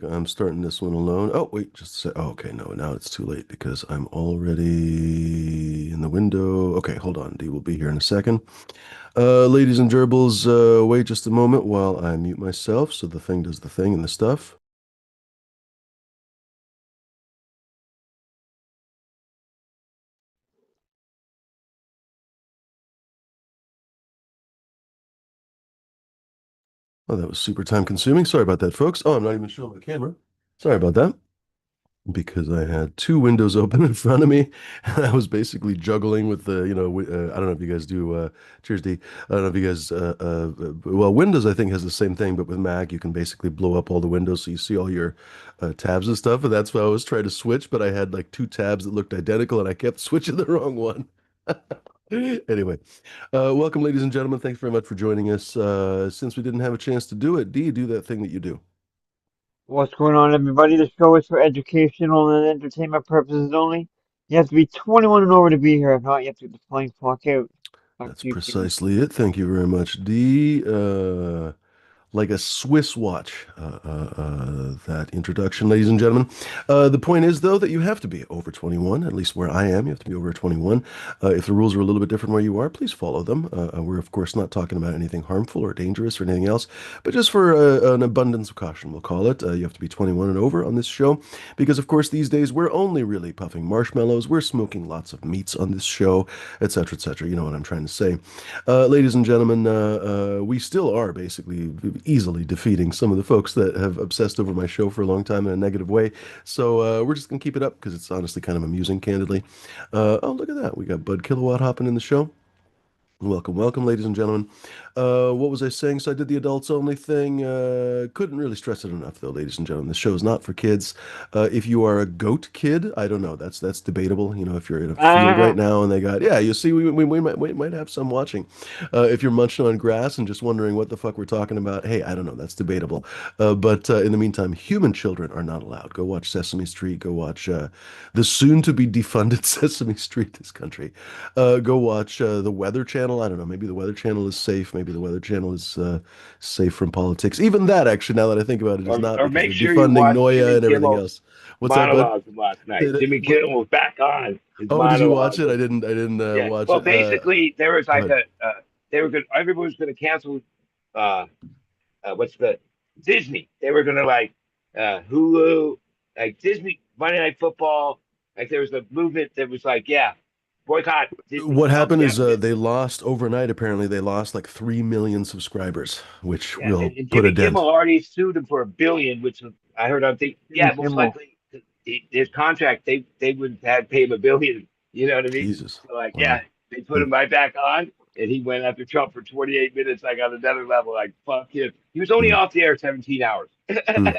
I'm starting this one alone. Oh, wait, just a sec. Oh, okay, no, now it's too late because I'm already in the window. Okay, hold on. D will be here in a second. Ladies and gerbils, wait just a moment while I mute myself so the thing does the thing and the stuff. Oh, that was super time consuming. Sorry about that, folks. Oh, I'm not even showing the camera. Sorry about that. Because I had two windows open in front of me, and I was basically juggling with I don't know if you guys do, cheers, D. I don't know if you guys, well, Windows, I think, has the same thing, but with Mac, you can basically blow up all the windows so you see all your tabs and stuff, and that's why I was trying to switch, but I had like two tabs that looked identical, and I kept switching the wrong one. Anyway, welcome, ladies and gentlemen. Thanks very much for joining us. Since we didn't have a chance to do it, D, do that thing that you do. What's going on, everybody? The show is for educational and entertainment purposes only. You have to be 21 and over to be here. If not, you have to get the flying fuck out. Back That's to you, Jimmy. precisely it. Thank you very much, D. Like a Swiss watch. That introduction, ladies and gentlemen. The point is, though, that you have to be over 21, at least where I am. You have to be over 21. If the rules are a little bit different where you are, please follow them. We're, of course, not talking about anything harmful or dangerous or anything else, but just for an abundance of caution, we'll call it. You have to be 21 and over on this show because, of course, these days we're only really puffing marshmallows. We're smoking lots of meats on this show, etc., etc. You know what I'm trying to say. Ladies and gentlemen, we still are basically easily defeating some of the folks that have obsessed over my show for a long time in a negative way. So we're just gonna keep it up because it's honestly kind of amusing, candidly. Oh, look at that. We got Bud Kilowatt hopping in the show. Welcome, welcome, ladies and gentlemen. What was I saying? So I did the adults only thing. Couldn't really stress it enough, though, ladies and gentlemen. This show is not for kids. If you are a goat kid, I don't know. That's debatable. You know, if you're in a field right Ah, now and they got, yeah, you see, we might have some watching. If you're munching on grass and just wondering what the fuck we're talking about, hey, I don't know. That's debatable. But in the meantime, human children are not allowed. Go watch Sesame Street. Go watch the soon-to-be defunded Sesame Street. This country. Go watch the Weather Channel. I don't know. Maybe the Weather Channel is safe. Maybe the Weather Channel is safe from politics. Even that, actually, now that I think about it, is not Or because make they're sure you defunding watch Noya Jimmy and everything Kimmel's else. What's that, bud? monologue from last night. Did it- Jimmy what- Kimmel was back on his Oh, did you watch monologue. it? I didn't Yeah. watch Well, it. basically, there was Go like ahead. they were going everyone was going to cancel, uh, what's the Disney. They were going to like, Hulu, like Disney, Monday Night Football. Like there was a movement that was like, yeah, boycott Disney. What Well, happened yeah, is they lost overnight. Apparently, they lost like 3 million subscribers, which yeah, will and put a Jimmy dent. Kimmel already sued him for $1 billion, which I heard on the Jimmy yeah, most Kimmel. likely his contract they would have pay him $1 billion. You know what I mean? Jesus. So like, Wow. yeah, they put Hmm. him right back on, and he went after Trump for 28 minutes. Like on another level, like fuck him. He was only Hmm. off the air 17 hours. Hmm.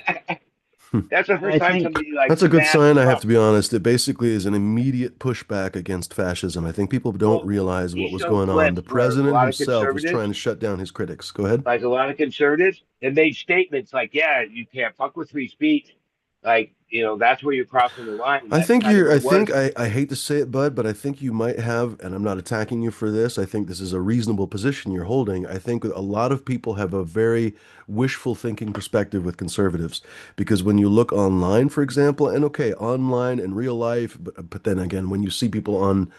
Hmm. That's the first I time think somebody like That's a good smashed sign, I have Trump. to be honest. It basically is an immediate pushback against fascism. I think people don't Well, realize he what was showed going on. The clips where a president lot of himself was trying conservatives to shut down his critics. Go ahead. like a lot of conservatives, and made statements like, "Yeah, you can't fuck with free speech." Like, that's where you're crossing the line, and I that's think kind of you're, what I it was. think, I hate to say it, Bud, but I think you might have, and I'm not attacking you for this. I think this is a reasonable position you're holding. I think a lot of people have a very wishful thinking perspective with conservatives because when you look online, for example, and okay, online and real life, but then again, when you see people on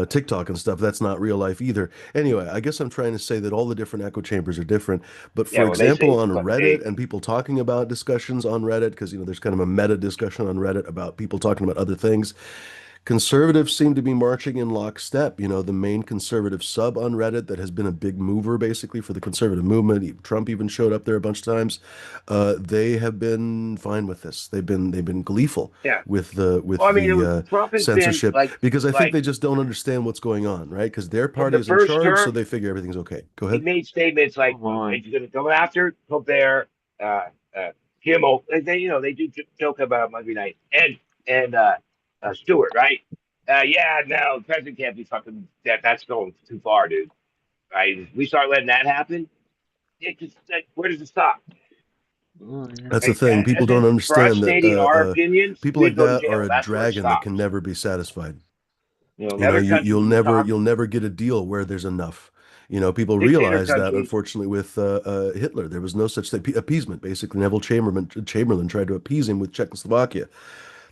TikTok and stuff, that's not real life either. Anyway, I guess I'm trying to say that all the different echo chambers are different. But Yeah, for when they say example, it's on they Reddit and people talking about discussions on Reddit, because there's kind of a meta discussion on Reddit about people talking about other things. Conservatives seem to be marching in lockstep. The main conservative sub on Reddit that has been a big mover basically for the conservative movement. Trump even showed up there a bunch of times. They have been fine with this. They've been gleeful yeah. with the Well, with I mean, the Trump has been censorship because I think like they just don't understand what's going on, right? Because their from party the is in first charge, so term, they figure everything's okay. Go he ahead. made statements like, come on. "If you're going to go after Colbert, uh, Kimmel, and they do joke about Monday night and Stewart, right? Yeah, no, the president can't be fucking that. That's going too far, dude. Right? If we start letting that happen, it just like, where does it stop? Oh, yeah. That's the Right? thing. People As don't in, for us understand that stating our opinions, people we like go to that are jail. a That's where it dragon that can stops. never be satisfied. In other You, countries, you'll we never talk. you'll never get a deal where there's enough. People Dictator realized that, country. unfortunately, with Hitler, there was no such thing. Appeasement, basically. Neville Chamberlain tried to appease him with Czechoslovakia.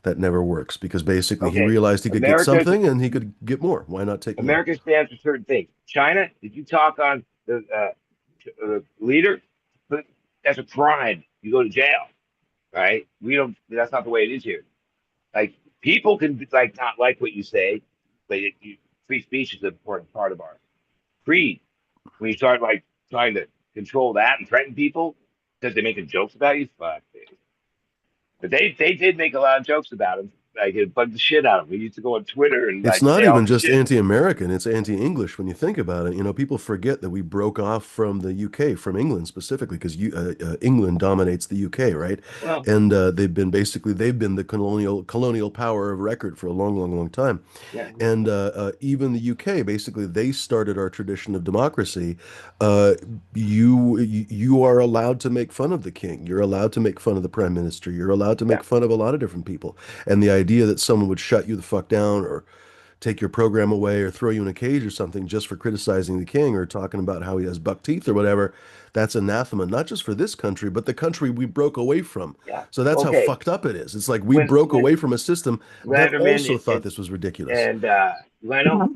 That never works because basically he Okay, realized he could get America's something and he could get more. Why not take more? America stands for certain things. China, if you talk on the leader, but that's a crime. You go to jail, right? We don't. That's not the way it is here. Like people can like not like what you say, but free speech is an important part of our creed. When you start like trying to control that and threaten people because they're making jokes about you, fuck. Man. But they did make a lot of jokes about him. Like it bugged the shit out of him. We used to go on Twitter and It's like not say all even this just shit. anti-American, it's anti-English when you think about it. People forget that we broke off from the UK, from England specifically, because England dominates the UK, right? Well, And they've been the colonial power of record for a long, long, long time. yeah. And even the UK, basically, they started our tradition of democracy. Uh, you are allowed to make fun of the king. You're allowed to make fun of the prime minister. You're allowed to Yeah. make fun of a lot of different people. And the idea that someone would shut you the fuck down or take your program away or throw you in a cage or something just for criticizing the king or talking about how he has buck teeth or whatever, that's anathema, not just for this country, but the country we broke away from. Yeah. So that's how Okay. fucked up it is. It's like we broke When away from a system that Letterman also thought and this was ridiculous. and Leno,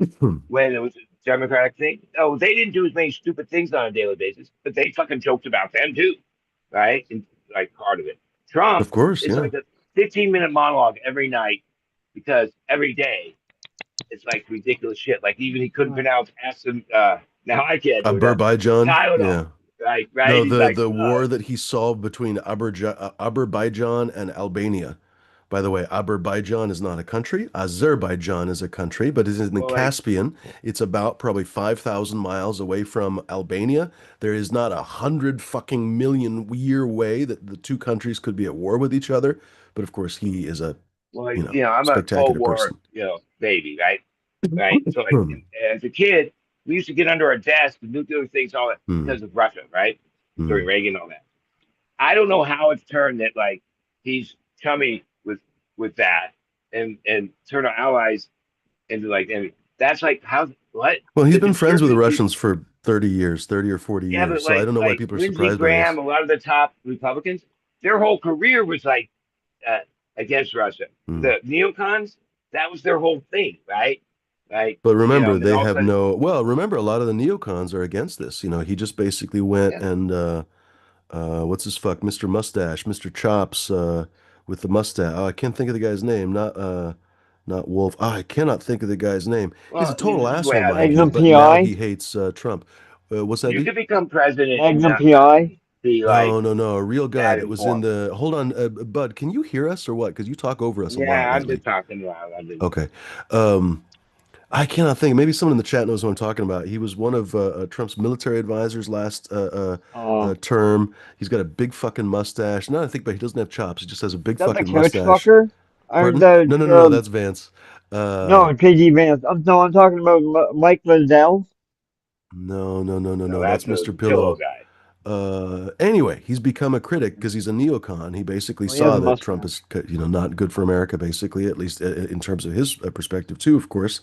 when it was a Democratic thing, oh, they didn't do as many stupid things on a daily basis, but they fucking joked about them too, right? And like part of it. Trump Of course, is yeah. like a 15-minute monologue every night because every day it's like ridiculous shit. Like even he couldn't pronounce Aston. Now I can't do it. Azerbaijan, Tylenol, yeah. right. No, He's the like, the war that he solved between Azerbaijan and Albania. By the way, Azerbaijan is not a country. Azerbaijan is a country, but it's in the well, like, Caspian. It's about probably 5,000 miles away from Albania. There is not 100 fucking million year way that the two countries could be at war with each other. But of course, he is a, well, like, I'm a Cold spectacular War, person. baby, right? Right. So like, as a kid, we used to get under our desk and nuclear things, all that Hmm, because of Russia, right? During hmm. Reagan, all that. I don't know how it's turned that like he's chummy with that and turn our allies into like and that's like how what Well, he's the been friends with the conservative Russians for 30 years, 30 or 40 yeah, but years. So I don't know why like people are Lindsey surprised by Graham, this. a lot of the top Republicans, their whole career was like uh, against Russia. Hmm. The neocons, that was their whole thing, right? Like But remember, and then they all of a have sudden, well, remember, a lot of the neocons are against this. He just basically went yeah, and what's his fuck, Mr. Mustache, Mr. Chops, with the mustache. Oh, I can't think of the guy's name. Not Wolf. Oh, I cannot think of the guy's name. He's a well, total this is the way asshole, I look mind at you, Magnum it. but now PI? he hates Trump. What's that, You D? could become president and Magnum not PI? be No, like no, no, a real guy that that was in informed. the. Hold on, Bud, can you hear us or what? Because you talk over us a lot Yeah, I'm lately. just talking loud. I'm just, Okay. Um, I cannot think. Maybe someone in the chat knows what I'm talking about. He was one of Trump's military advisors last Oh. term. He's got a big fucking mustache. Now I think, but he doesn't have chops. He just has a big Is that the fucking couch mustache. fucker? Or Pardon? the, No, no, no, no. That's Vance. no, JD Vance. No, I'm talking about Mike Lindell. No, no, no, no, no, no. That's that's Mr. the pillow Pillow. guy. Anyway, he's become a critic because he's a neocon. He basically Oh, he has saw a that Trump mustache. is, not good for America, basically, at least in terms of his perspective too, of course.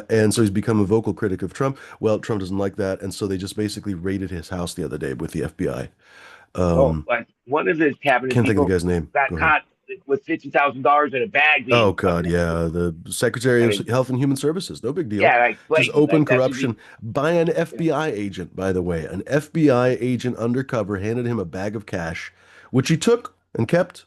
And so he's become a vocal critic of Trump. Well, Trump doesn't like that, and so they just basically raided his house the other day with the FBI. Oh, Um, like one of his cabinet can't think of the people guy's name. got Go ahead. caught with $50,000 in a bag Oh being God, fucking. yeah, the Secretary I of mean, Health and Human Services, no big deal. yeah, like Just blatant. open Like that should be. corruption by an Yeah, FBI agent, by the way. An FBI agent undercover handed him a bag of cash, which he took and kept.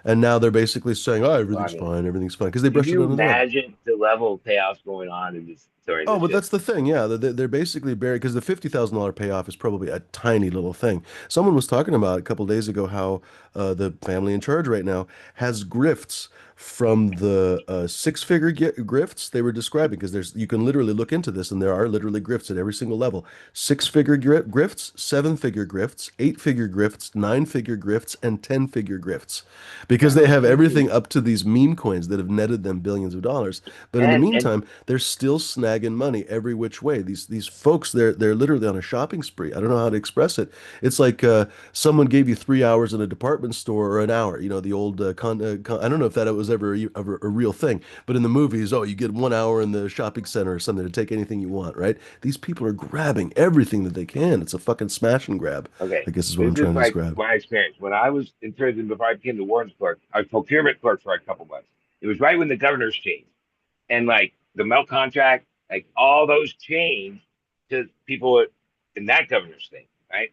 And now they're basically saying, "Oh, well, I everything's mean, fine, everything's fine," because they can brushed it you under the rug. imagine the level of chaos going on in this during Oh, this but shit? that's the thing. Yeah, they're basically buried because the $50,000 payoff is probably a tiny little thing. Someone was talking about a couple days ago how the family in charge right now has grifts from the six-figure grifts they were describing because you can literally look into this and there are literally grifts at every single level. Six-figure grifts, seven-figure grifts, eight-figure grifts, nine-figure grifts, and 10-figure grifts because Yeah, they have everything up to these meme coins that have netted them billions of dollars. But in the and meantime, they're still snagging bagging money every which way. These folks, they're literally on a shopping spree. I don't know how to express it. It's like someone gave you 3 hours in a department store or an hour. You know, the old I don't know if that was ever a real thing, but in the movies, oh, you get 1 hour in the shopping center or something to take anything you want, right? These people are grabbing everything that they can. It's a fucking smash and grab, Okay, I guess is what this I'm is trying to like describe. my experience. When I was in prison before I became the warden's clerk, I was procurement clerk for a couple months. It was right when the governor's changed. And like the milk contract, like all those changed to people in that governor's thing, right?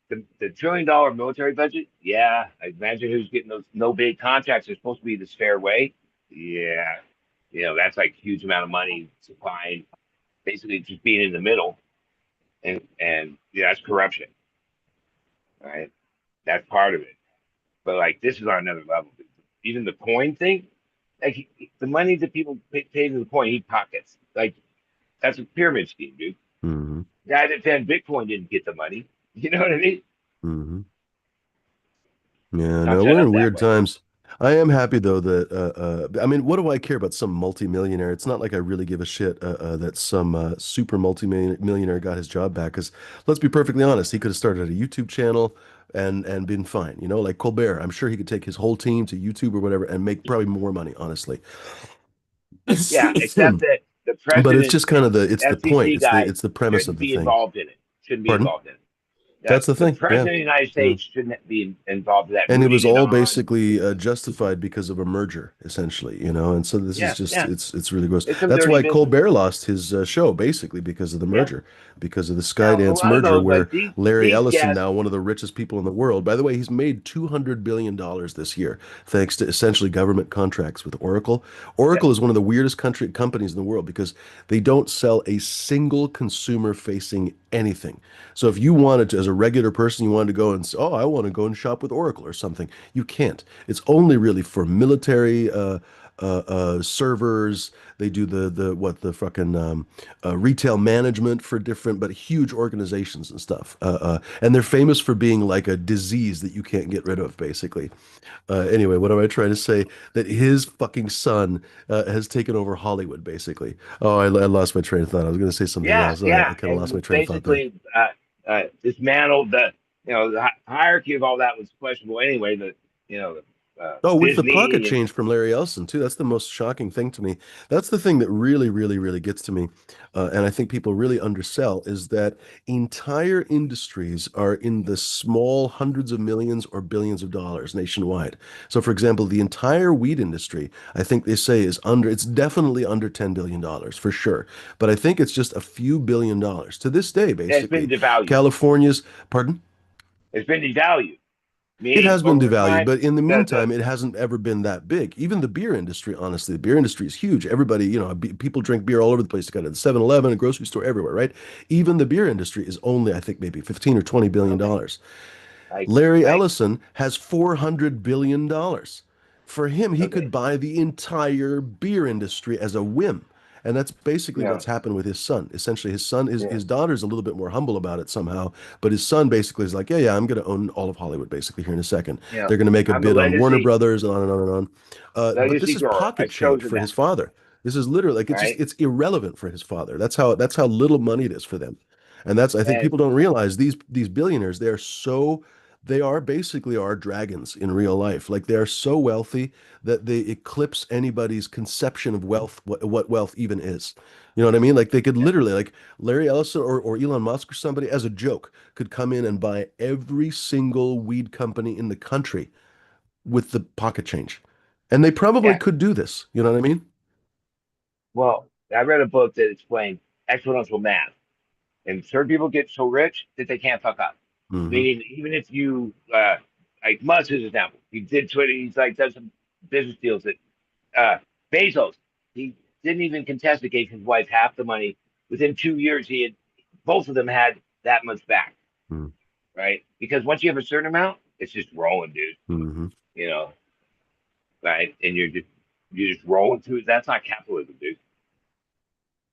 The $1 trillion military budget, yeah. I imagine who's getting those no big contracts are supposed to be this fair way. Yeah. That's like a huge amount of money supplying, basically just being in the middle. And yeah, that's corruption, right? That's part of it. But like this is on another level. Even the coin thing, like the money that people pay to the coin, he pockets. Like that's a pyramid scheme, dude. Hmm. The guy that invented Bitcoin didn't get the money. You know what I mean? Hmm. Yeah, Not no, set we're up in that weird way. times. I am happy though that I mean, what do I care about some multimillionaire? It's not like I really give a shit that some super multimillionaire got his job back. Because let's be perfectly honest, he could have started a YouTube channel and been fine. You know, like Colbert. I'm sure he could take his whole team to YouTube or whatever and make probably more money, honestly. Yeah, except that the But it's president just kind and of it's the point. FCC guy It's the premise of shouldn't the be thing. involved in it. Shouldn't be Pardon? involved in it. That's the The thing. Yeah. president of the United Yeah. States shouldn't be involved in that, And it was rooting it all on. basically justified because of a merger, essentially, you know. And so this is Yeah, just yeah. it's really gross. It's some That's dirty why business. Colbert lost his show, basically because of the Yeah. merger, because of the Now a Skydance lot of merger, those, where like these Larry these Ellison, guests, now one of the richest people in the world. By the way, he's made $200 billion this year, thanks to essentially government contracts with Oracle. yeah, Oracle is one of the weirdest companies in the world because they don't sell a single consumer-facing anything. So if you wanted to, as a regular person, you wanted to go and say, oh, I want to go and shop with Oracle or something, you can't. It's only really for military servers. They do the fucking retail management for different but huge organizations and stuff. And they're famous for being like a disease that you can't get rid of, basically. Anyway, what am I trying to say? That his fucking son has tapen over Hollywood, basically. Oh, I lost my train of thought. I was going to say something yeah, else. I yeah, kind of lost my and train of thought there. basically dismantled the hierarchy of all that was questionable anyway. Oh, with the pocket Disney and change from Larry Ellison too. That's the most shocking thing to me. That's the thing that really, really, really gets to me, and I think people really undersell is that entire industries are in the small hundreds of millions or billions of dollars nationwide. So, for example, the entire weed industry, I think they say is under. It's definitely under $10 billion for sure, but I think it's just a few $1 billion to this day. it's been Basically, devalued. California's, pardon? It's been devalued. It Meaning has been over the devalued, time but in the the meantime, it hasn't ever been that big. Even the beer industry, honestly, the beer industry is huge. Everybody, you know, people drink beer all over the place. You got it at 7-Eleven, a grocery store, everywhere, right? Even the beer industry is only, I think, maybe 15 or 20 billion okay, dollars. like Larry like Ellison has $400 billion. For him, he could okay, buy the entire beer industry as a whim. And that's basically yeah, what's happened with his son. Essentially, his son is yeah. his daughter's a little bit more humble about it somehow, but his son basically is like, yeah, yeah, I'm going to own all of Hollywood basically here in a second. You know, They're going to make a I'm the bid on Warner Brothers and on and on and on. But this legacy is grower. pocket I've change chosen for his that, father. This is literally like right? it's irrelevant for his father. That's how little money it is for them. And that's I think And people don't realize these billionaires, they are basically our dragons in real life. Like they are so wealthy that they eclipse anybody's conception of wealth, what wealth even is. You know what I mean? Like they could yeah, literally, like Larry Ellison or Elon Musk or somebody, as a joke, could come in and buy every single weed company in the country with the pocket change. And they probably yeah. could do this. You know what I mean? Well, I read a book that explained exponential math, and certain people get so rich that they can't fuck up. Hmm. Meaning, even if you like Musk is an example, he did Twitter. He's like does some business deals that uh, Bezos. He didn't even contest it. Gave his wife half the money. Within 2 years, he had both of them had that much back, right? Because once you have a certain amount, it's just rolling, dude. Hmm. You know, right? And you're just rolling through. That's not capitalism, dude.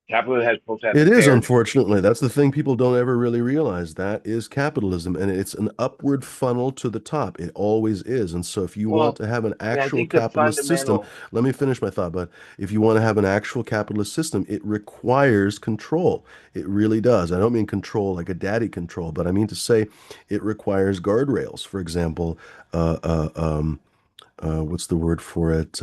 Capitalism has supposed to have It is, fairness. unfortunately. That's the thing people don't ever really realize. That is capitalism, and it's an upward funnel to the top. It always is. And so, if you want Well, to have an and I actual think the capitalist system, fundamental. let me finish my thought, but if you want to have an actual capitalist system, it requires control. It really does. I don't mean control like a daddy control, but I mean to say it requires guardrails. For example, uh, uh, um, what's the word for it?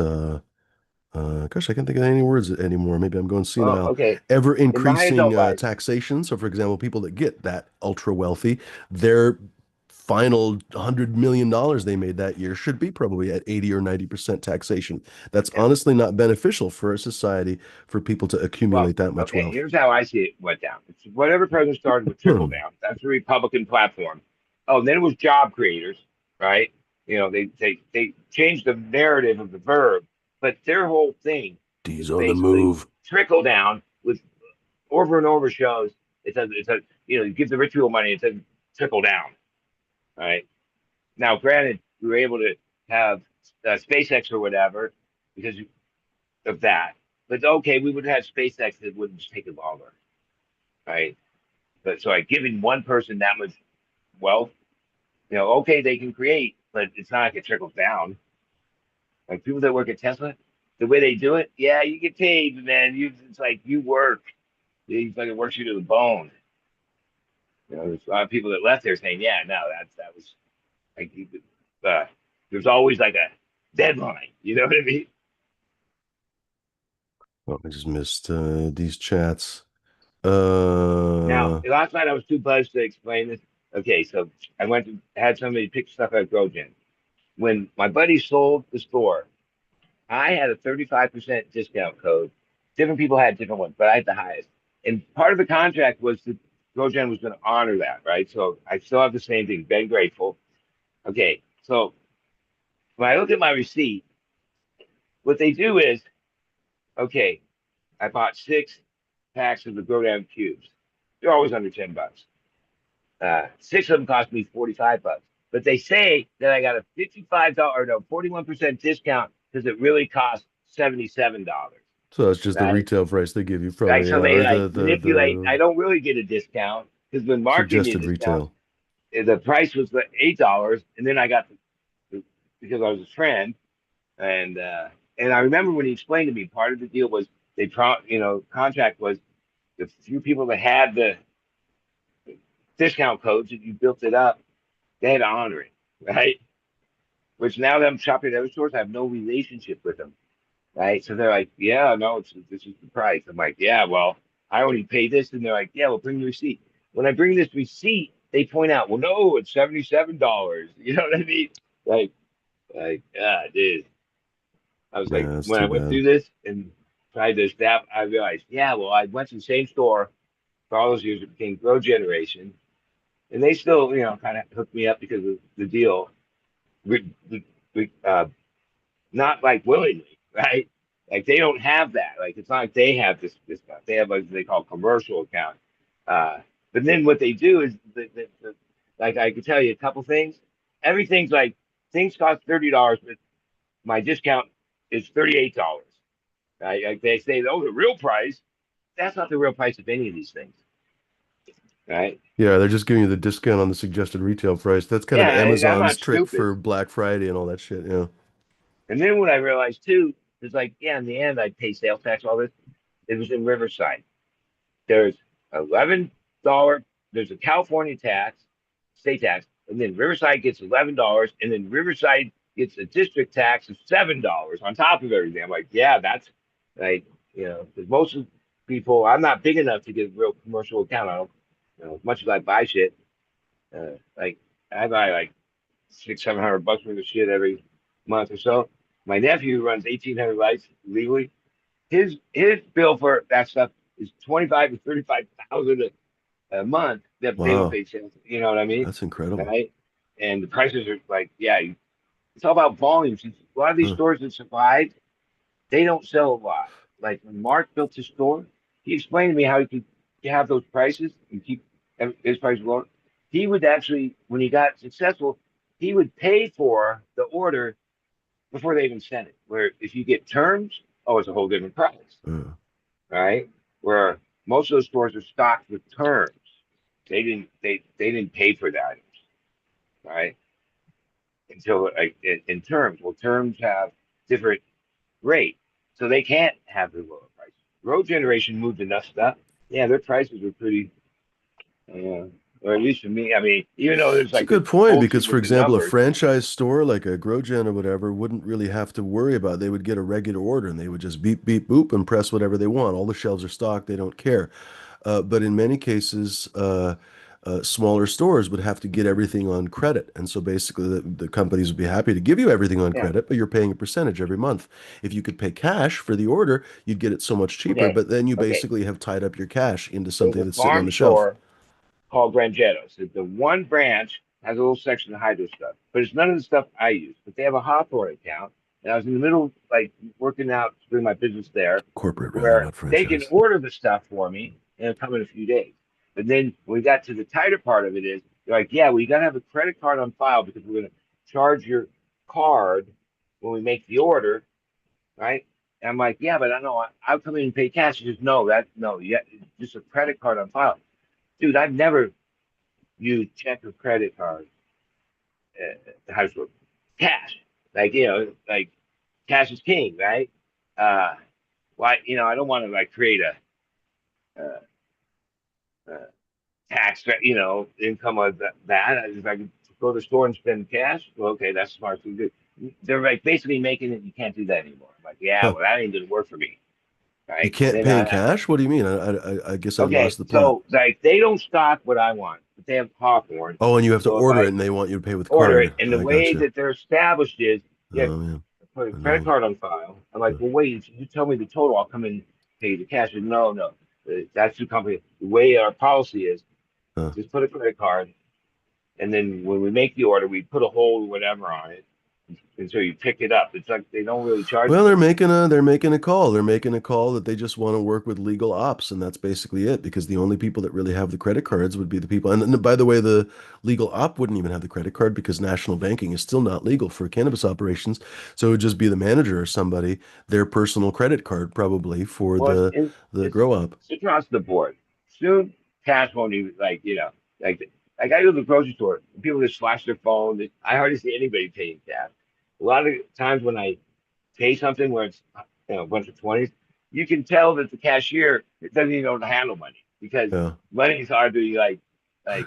Gosh, I can't think of any words anymore. Maybe I'm going Well, senile. okay. Ever In my increasing adult life, taxation. So, for example, people that get that ultra wealthy, their final $100 million they made that year should be probably at 80 or 90% taxation. That's yeah. honestly not beneficial for a society for people to Well, accumulate that much okay. wealth. Here's how I see it went down. It's whatever president started with trickle Hmm. down. That's the Republican platform. Oh, and then it was job creators, right? They changed the narrative of the verb, but their whole thing D's is on the basically move. trickle down with over and over shows. It says you give the rich people money. It says trickle down, right? Now, granted, we were able to have SpaceX or whatever because of that. But okay, we would have SpaceX that wouldn't just take it longer, right? But so like giving one person that much wealth, okay, they can create, but it's not like it trickles down. Like people that work at Tesla, the way they do it, yeah, you get paid, man. It's like you work. You fucking works you to the bone. There's a lot of people that left there saying, yeah, no, that was like there's always like a deadline. You know what I mean? Oh, I just missed these chats. Now, Uh, last night I was too buzzed to explain this. Okay, so I went to had somebody pick stuff at GrowGen. When my buddy sold the store, I had a 35% discount code. Different people had different ones, but I had the highest. And part of the contract was that GrowGen was going to honor that, right? So I still have the same thing. Been grateful. Okay, so when I look at my receipt, what they do is, okay, I bought 6 packs of the GrowDown cubes. They're always under $10. 6 of them cost me $45. But they say that I got a $55 or no 41% discount because it really costs $77. so it's just the Right? retail price they give you Right. probably, So they or like the manipulate. the I don't really get a discount because when marketing me a suggested discount, retail. the price was like $8, and then I got because I was a friend, and uh, and I remember when he explained to me part of the deal was contract was the few people that had the discount codes that you built it up, they had to honor it, right? Which now that I'm shopping at other stores, I have no relationship with them, right? So they're like, yeah, no, this is the price. I'm like, yeah, well, I only pay this, and they're like, yeah, well, bring the receipt. When I bring this receipt, they point out, well, no, it's $77. You know what I mean? Like, dude. I was Yeah, like, that's when I too went bad. through this and tried to adapt, I realized, yeah, well, I went to the same store for all those years. It became Grow Generation, and they still, kind of hooked me up because of the deal. We not like willingly, right? Like they don't have that. Like it's not like they have this discount. They have like they call commercial account. Uh, but then what they do is like I could tell you a couple things. Everything's like things cost $30, but my discount is $38. Right? Like they say, oh, the real price. That's not the real price of any of these things, right? Yeah, they're just giving you the discount on the suggested retail price. That's kind of Yeah, I'm Amazon's not trick stupid. for Black Friday and all that shit. Yeah. And then what I realized too is like, yeah, in the end, I pay sales tax, all this. It was in Riverside. There's $11. There's a California tax, state tax, and then Riverside gets $11, and then Riverside gets a district tax of $7 on top of everything. I'm like, yeah, that's like, because most of people, I'm not big enough to get a real commercial account. I don't, as much as I buy shit, like I buy like 600-700 bucks worth of shit every month or so. My nephew runs 1,800 lights legally. His bill for that stuff is 25 to 35,000 a month that they don't Wow, pay sales. You know what I mean? that's incredible. Right? And the prices are like, yeah, it's all about volumes. A lot of these Huh. stores that survived, they don't sell a lot. Like when Mark built his store, he explained to me how he could have those prices and keep his prices low. He would actually, when he got successful, he would pay for the order before they even sent it. Where if you get terms, oh, it's a whole different price, Uh, right? where most of those stores are stocked with terms. They didn't pay for the items, right? Until like in terms. Well, terms have different rate, so they can't have the lower prices. Road generation moved enough stuff. Yeah, their prices were pretty, uh, or at least for me. I mean, even though there's It's a like this good point because, bullshit for with the example, a numbers. franchise store like a GrowGen or whatever wouldn't really have to worry about it. They would get a regular order and they would just beep, beep, boop and press whatever they want. All the shelves are stocked. They don't care. But in many cases, smaller stores would have to get everything on credit. And so basically, the companies would be happy to give you everything on Yeah. credit, but you're paying a percentage every month. If you could pay cash for the order, you'd get it so much cheaper, Okay. but then you Okay. basically have tied up your cash into There's something a that's sitting on farm the shelf. store called Rangettos. The one branch has a little section of hydro stuff, but it's none of the stuff I use. But they have a Hawthorne account, and I was in the middle, like working out doing my business there, Corporate, rather, where not they can franchise. order the stuff for me and it'll come in a few days. But then when we got to the tighter part of it is they're like, yeah, well, you got to have a credit card on file because we're going to charge your card when we make the order, right? And I'm like, yeah, but I know I'll come in and pay cash. He says, no, no, yeah, just a credit card on file. Dude, I've never used check or credit card. How does it work? Cash, like like cash is king, right? Uh, why, I don't want to like create uh, uh, tax, income of that. If I could go to the store and spend cash, well, okay, that's smart to do. They're like basically making it. You can't do that anymore. I'm like, yeah, Huh. well, that ain't gonna work for me, You right? can't Then pay in cash? What do you mean? I guess I okay, lost the plot. so like they don't stock what I want, but they have Hawthorne. Oh, and you have to So if order it I and they want you to pay with order it, card. and the I way gotcha. that they're established is, yeah, Oh, man. put a credit Annoying. card on file. I'm like, Huh. well, wait, if you tell me the total, I'll come in and pay the cash. And no, no, that's the company. The way our policy is, Huh. just put a credit card, and then when we make the order, we put a hold or whatever on it until you pick it up. It's like they don't really charge Well, you anything. they're making a call. They're making a call that they just want to work with legal ops, and that's basically it. Because the only people that really have the credit cards would be the people. And by the way, the legal op wouldn't even have the credit card because national banking is still not legal for cannabis operations. So it would just be the manager or somebody, their personal credit card probably for Well, the grow op. it's across the board. Soon, cash won't even like I go to the grocery store. And people just flash their phone. I hardly see anybody paying cash. A lot of times when I pay something where it's a bunch of 20s, you can tell that the cashier doesn't even know how to handle money because Yeah. money is hard to like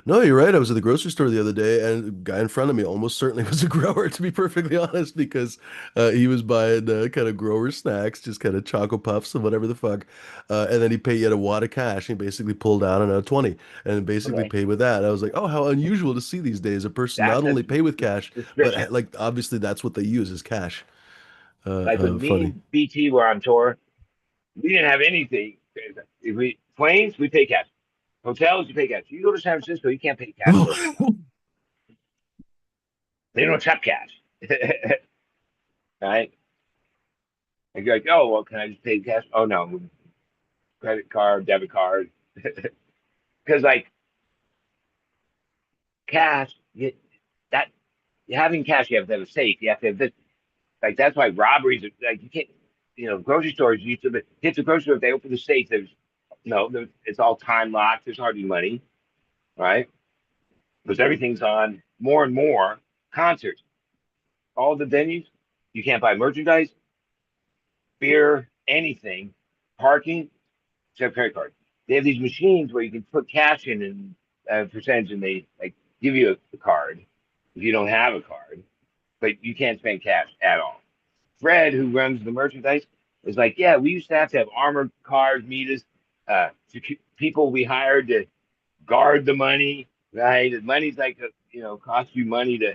No, you're right. I was at the grocery store the other day, and the guy in front of me almost certainly was a grower, to be perfectly honest, because he was buying kind of grower snacks, just kind of Choco Puffs and whatever the fuck. And then he had a wad of cash. He basically pulled out a 20 and basically okay, paid with that. I was like, oh, how unusual to see these days. A person that's not a only pay with cash, but suspicious. like obviously that's what they use is cash. Like when me Funny. and BT were on tour, we didn't have anything. If we planes, we pay cash. Hotels, you pay cash. You go to San Francisco, you can't pay cash for a hotel. They don't accept cash. Right? And you're like, oh, well, can I just pay cash? Oh, no, credit card, debit card. Because, like, cash, that having cash, you have to have a safe. You have to have this. Like, that's why robberies are like, you can't, grocery stores used to hit the grocery store, if they open the safe, it's all time locked. There's hardly money, right? Because everything's on more and more concerts. All the venues, you can't buy merchandise, beer, anything, parking, except credit card. They have these machines where you can put cash in and percentage, and they like give you a card if you don't have a card, but you can't spend cash at all. Fred, who runs the merchandise, is like, yeah, we used to have armored cars meet us, people we hired to guard the money, right? The money's like, cost you money to,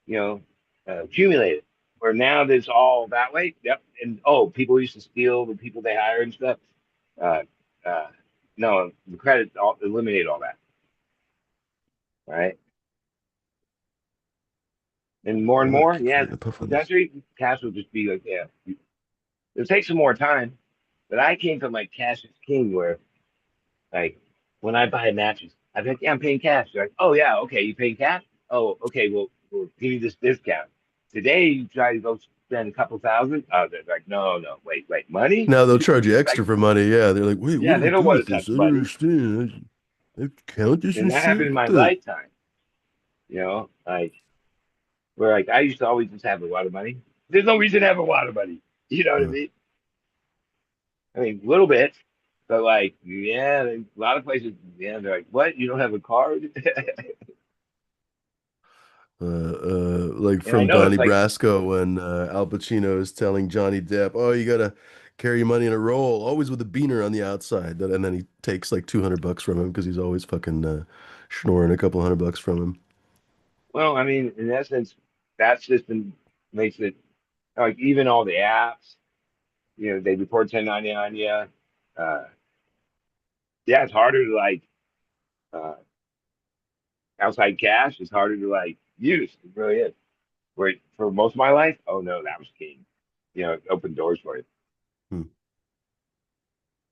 you know, accumulate it. Where now there's all that way. Yep. And people used to steal the people they hire and stuff. Uh, uh, no, the credit eliminate all that, right? And more, yeah, Creating a puff on this. eventually cash will just be like, yeah, it'll take some more time. But I came from like cash is king, where like when I buy matches, I'm like, yeah, I'm paying cash. They're like, oh yeah, okay, you paying cash? Oh, okay, we'll give you this discount. Today you try to go spend a couple thousand. They're like, no, wait, money? Now they'll charge you Like, extra for money. Yeah, they're like, wait, what yeah, do they we don't do want with to touch this? I don't money. understand. I have to count this And and that shit. happened in my What the? lifetime. Like where like I used to always just have a lot of money. There's no reason to have a lot of money. You know what I Uh, mean? I mean, a little bit, but like, yeah, a lot of places, yeah, they're like, what? You don't have a card? like And I from know Donnie it's like, Brasco when Al Pacino is telling Johnny Depp, "Oh, you gotta carry money in a roll, always with a beaner on the outside." And then he takes like $200 from him because he's always fucking schnoring a couple $100 from him. well, I mean, in essence, that system makes it like even all the apps, they report 1099, yeah. Uh, yeah, it's harder to like uh, outside cash. It's harder to like use. It really is. Where for most of my life, oh no, that was king. It opened doors for you. Hmm.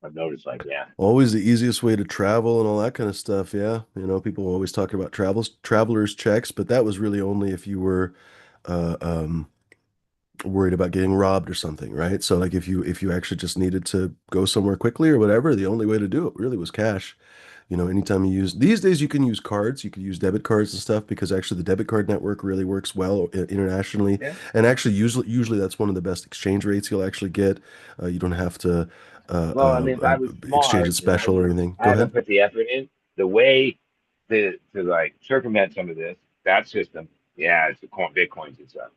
I've noticed, like, yeah, Always the easiest way to travel and all that kind of stuff. Yeah, people always talk about travelers checks, but that was really only if you were uh, um, worried about getting robbed or something, right? So like if you actually just needed to go somewhere quickly or whatever, the only way to do it really was cash. Anytime you use these days, you can use cards, you could use debit cards and stuff because actually the debit card network really works well internationally. yeah. And actually, usually that's one of the best exchange rates you'll actually get. You don't have to Well, I mean, if I was exchange it smart and special or anything. I Go hadn't ahead. put the effort in, the way to like circumvent some of that system, yeah, it's the Bitcoins and stuff,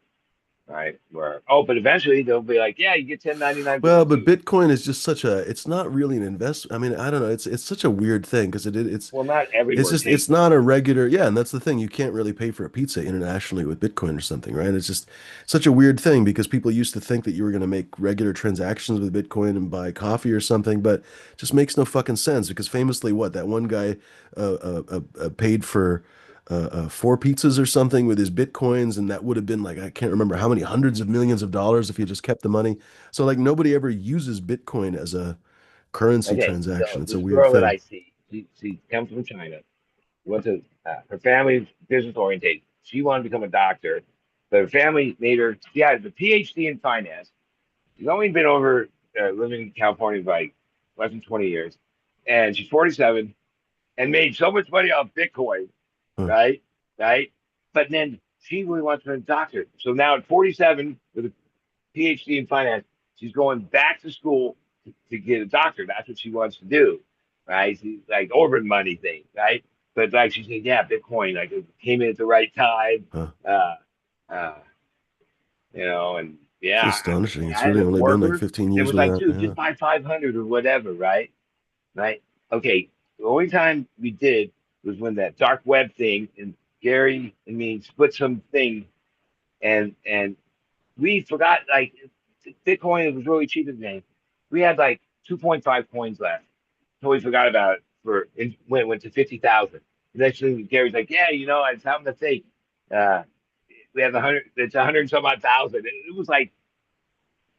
right? But eventually they'll be like, yeah, you get 1099 for Well, this but too. Bitcoin is just it's not really an investment. I mean, I don't know. It's such a weird thing because Well, not it's everywhere just takes it's it. not a regular, yeah, and that's the thing. You can't really pay for a pizza internationally with Bitcoin or something, right? It's just such a weird thing because people used to think that you were going to make regular transactions with Bitcoin and buy coffee or something, but it just makes no fucking sense because famously, what that one guy paid for four pizzas or something with his Bitcoins, and that would have been like I can't remember how many hundreds of millions of dollars if he just kept the money. So like nobody ever uses Bitcoin as a currency Okay, transaction. so It's a this weird girl that thing. I see, she comes from China. She went to her family's business oriented. She wanted to become a doctor, but her family made her. She had a PhD in finance. She's only been over living in California for like less than 20 years, and she's 47 and made so much money off Bitcoin, Huh. right? Right? But then she really wants to be a doctor. So now at 47 with a PhD in finance, she's going back to school to get a doctor. That's what she wants to do, right? She's like orbit money thing, right? But like she said, yeah, Bitcoin, like it came in at the right time, Huh. uh, uh, and It's yeah, astonishing. It's I had really a only been like coworker 15 that years was with like, that. dude, Yeah. just buy 500 or whatever, right? Right? Okay. The only time we did was when that dark web thing and Gary and me split something and we forgot like Bitcoin was really cheap at the time. We had like 2.5 coins left. Totally forgot about it when it went to 50,000. Eventually Gary's like, yeah, I was having to think. Uh, we have 100, it's 100 and some odd thousand. It was like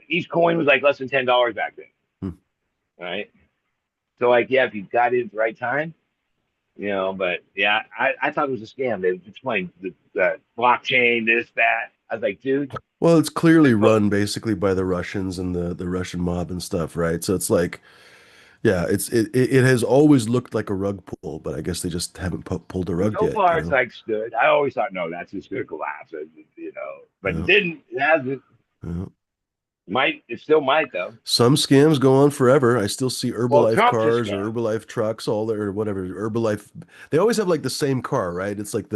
each coin was like less than $10 back then. Hmm. Right. So like, yeah, if you got it at the right time, but yeah, I thought it was a scam. They explained the blockchain, this, that. I was like, dude, Well, it's clearly oh, run basically by the Russians and the Russian mob and stuff, right? So it's like, yeah, it has always looked like a rug pull, but I guess they just haven't pulled the rug so yet, far it's like stood. I always thought, no, that's just gonna collapse, but it Yeah, didn't. It hasn't. yeah. Might it still might though? Some scams go on forever. I still see Well, Herbalife Trump's a cars scam. or Herbalife trucks, all their or whatever. Herbalife, they always have like the same car, right? It's like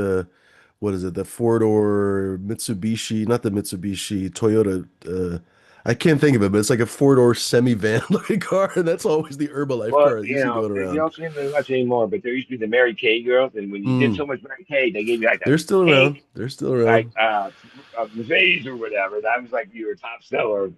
what is it? The four-door Mitsubishi, not the Mitsubishi, Toyota. I can't think of it, but it's like a four-door semi-van like car, and that's always the Herbalife Well, car that you see going you around. don't see them as much anymore, but there used to be the Mary Kay girls, and when you did Mm, so much Mary Kay, they gave you like a they're still around. cake, They're still like around. a Mercedes or whatever. That was like your top seller,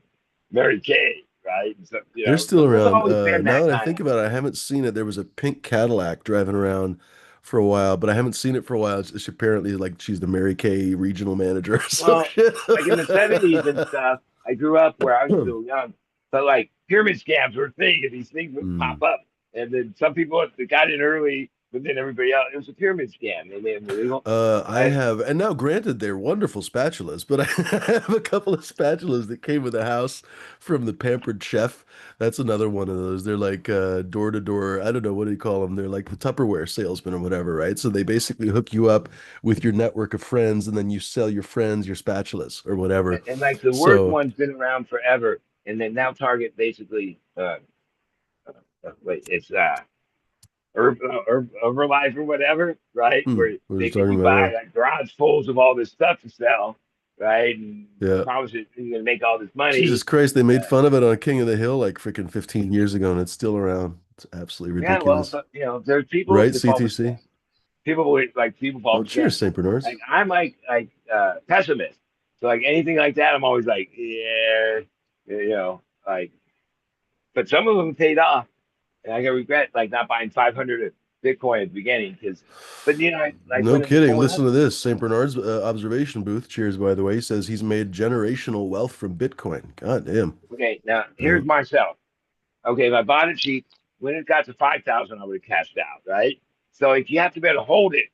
Mary Kay, right? And so, They're still so there's around. always been Now that that I kind think of. about it, I haven't seen it. There was a pink Cadillac driving around for a while, but I haven't seen it for a while. She apparently like she's the Mary Kay regional manager or some Well, shit. like in the 70s and stuff, I grew up where I was still young, but like pyramid scams were a thing, and these things would Hmm. pop up. And then some people that got in early but then everybody else, it was a pyramid scam. They made them illegal. I have, and now granted, they're wonderful spatulas, but I have a couple of spatulas that came with the house from the Pampered Chef. That's another one of those. They're like door to door. I don't know what do you call them. They're like the Tupperware salesman or whatever, right? So they basically hook you up with your network of friends, and then you sell your friends your spatulas or whatever. And like the worst So one's been around forever, and then now Target basically, wait, it's Herbalife or whatever, right? Where what are you they make talking you about? buy like garage fulls of all this stuff to sell, right? And Yeah. Yeah. promise you you're gonna make all this money. Jesus Christ, they made fun of it on King of the Hill like freaking 15 years ago, and it's still around. It's absolutely Yeah, well, ridiculous. so, there's people Right, that fall for CTC? scams. People fall Oh, for cheers, scams. St. Bernard's. Like I'm pessimist. So like anything like that, I'm always like, yeah, like. But some of them paid off, and I can regret like not buying 500 of Bitcoin at the beginning because, but like No when it was kidding. going Listen up. to this. St. Bernard's observation booth, cheers, by the way, he says he's made generational wealth from Bitcoin. God damn. Okay, now Uh, here's myself. Okay, if I bought it cheap, when it got to 5,000, I would have cashed out, right? So like you have to be able to hold it,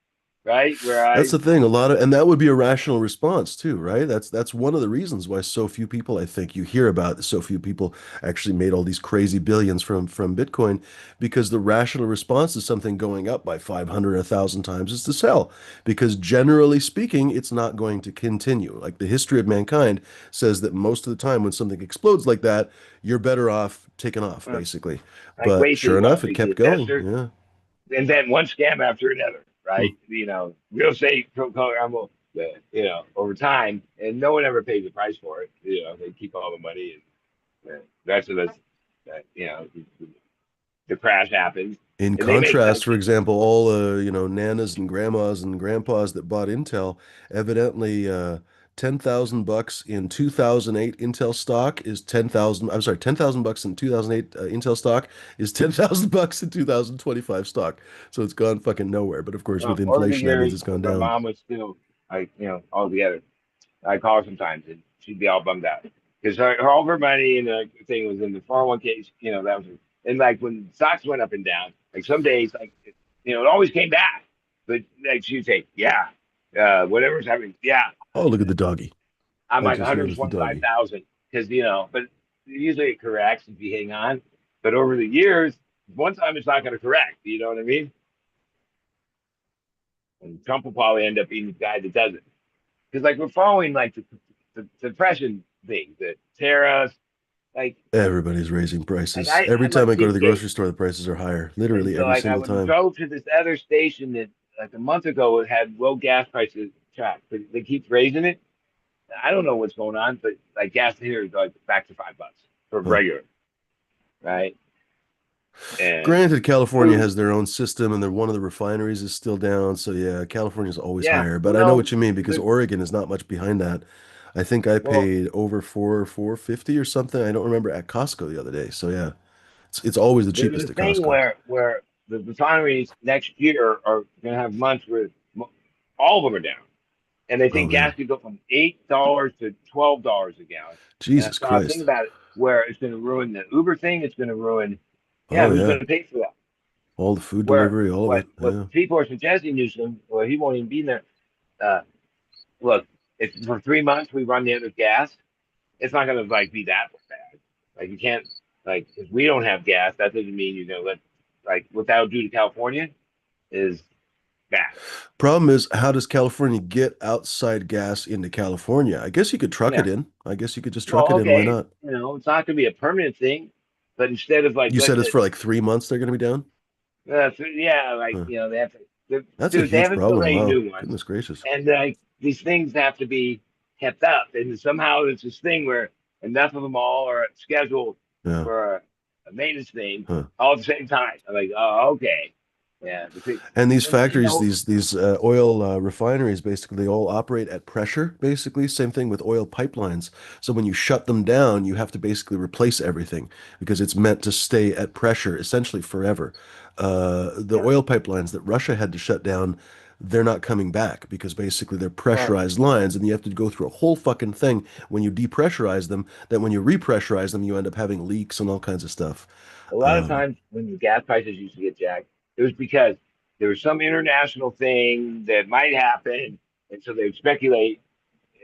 right? Where That's I the thing. And that would be a rational response too, right? That's one of the reasons why so few people, I think, you hear about so few people actually made all these crazy billions from Bitcoin, because the rational response to something going up by 500, 1,000 times is to sell, because generally speaking, it's not going to continue. Like the history of mankind says that most of the time when something explodes like that, you're better off taking off, uh, basically. like But way too sure enough, it wealthy to kept going. investors, Yeah. and then one scam after another, Hmm. right? Real estate program will, over time, and no one ever pays the price for it. They keep all the money, and the rest of us, the crash happens, In and they make contrast, like for example, all nanas and grandmas and grandpas that bought Intel, evidently 10,000 bucks in 2008 Intel stock is 10,000. I'm sorry, 10,000 bucks in 2008 Intel stock is 10,000 bucks in 2025 stock. So it's gone fucking nowhere. But of course, with over the inflation, that means years it's gone when my down. mom was still like all together. I call her sometimes, and she'd be all bummed out because all of her money and the thing was in the 401ks. That was, and like when stocks went up and down, like some days, like it always came back, but like she'd say, yeah, whatever's happening, yeah, Oh, look at the doggy. I'm I like just noticed the doggy. 125,000 because but usually it corrects if you hang on, but over the years, one time it's not going to correct. You know what I mean? And Trump will probably end up being the guy that does it because like we're following like the depression thing, the tariffs, like Everybody's raising like prices. Every I'm a time I go to the cheapskate, grocery store, the prices are higher. and Literally so every like I single went time. drove to this other station that like a month ago it had low gas prices tracked, but they keep raising it. I don't know what's going on, but like gas here is like back to $5 for Huh. regular, right? And Granted, California food, has their own system, and one of the refineries is still down. So yeah, California's always yeah, higher. well, But I know no, what you mean, because but Oregon is not much behind that. I think I well, paid over 450 or something. I don't remember at Costco the other day. So yeah, it's always the there's cheapest a at thing Costco. where the refineries next year are going to have months where all of them are down, and they Oh think man, gas could go from $8 to $12 a gallon. And I Jesus saw a thing Christ. about it where it's going to ruin the Uber thing. It's going to ruin, yeah, Oh who's yeah, going to pay for that? all the food Where delivery, all of what it. what Yeah. people are suggesting, Newsom, well, he won't even be there. Uh, Look, if for 3 months we run the other gas, it's not going to like be that bad. Like you can't like if we don't have gas, that doesn't mean let like what that would do to California is bad. Problem is, how does California get outside gas into California? I guess you could truck it Yeah. in. I guess you could just truck Well, it in. Why okay, not? it's not going to be a permanent thing, but instead of like You letting said it's it, for like 3 months they're going to be down? yeah, like Huh. they have to, That's a dude, they huge haven't built problem. any Wow. new ones, Goodness gracious. and like these things have to be kept up, and somehow it's this thing where enough of them all are scheduled Yeah. for a maintenance thing Huh. all at the same time. I'm like, oh, okay, yeah, And these and factories, these oil refineries, basically, they all operate at pressure, basically. Same thing with oil pipelines. So when you shut them down, you have to basically replace everything because it's meant to stay at pressure essentially forever. The yeah, oil pipelines that Russia had to shut down, they're not coming back because basically they're well, pressurized lines, and you have to go through a whole fucking thing when you depressurize them. That when you repressurize them, you end up having leaks and all kinds of stuff. a lot of Um, times when the gas prices used to get jacked, it was because there was some international thing that might happen, and so they would speculate.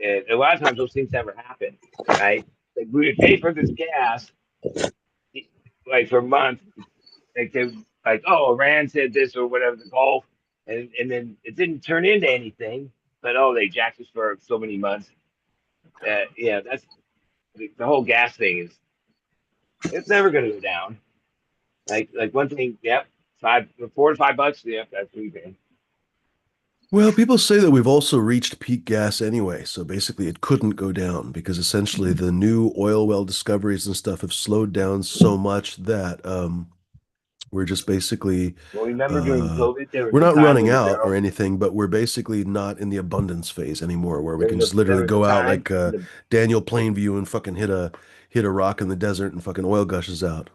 And a lot of times those things never happen, right? Like we would pay for this gas, like for a month, like they like, oh, Iran said this or whatever the Gulf, and then it didn't turn into anything. But oh, they jacked us for so many months. Yeah, that's the whole gas thing is it's never going to go down. Like one thing, yep, $4 to $5, yep, that's what we pay. Well, people say that we've also reached peak gas anyway, so basically it couldn't go down because essentially the new oil well discoveries and stuff have slowed down so much that we're just basically Well, remember during uh, COVID, there was we're a not time running when the out or barrel anything, but we're basically not in the abundance phase anymore, where we can just there literally was a go out time like when the Daniel Plainview and fucking hit a rock in the desert and fucking oil gushes out.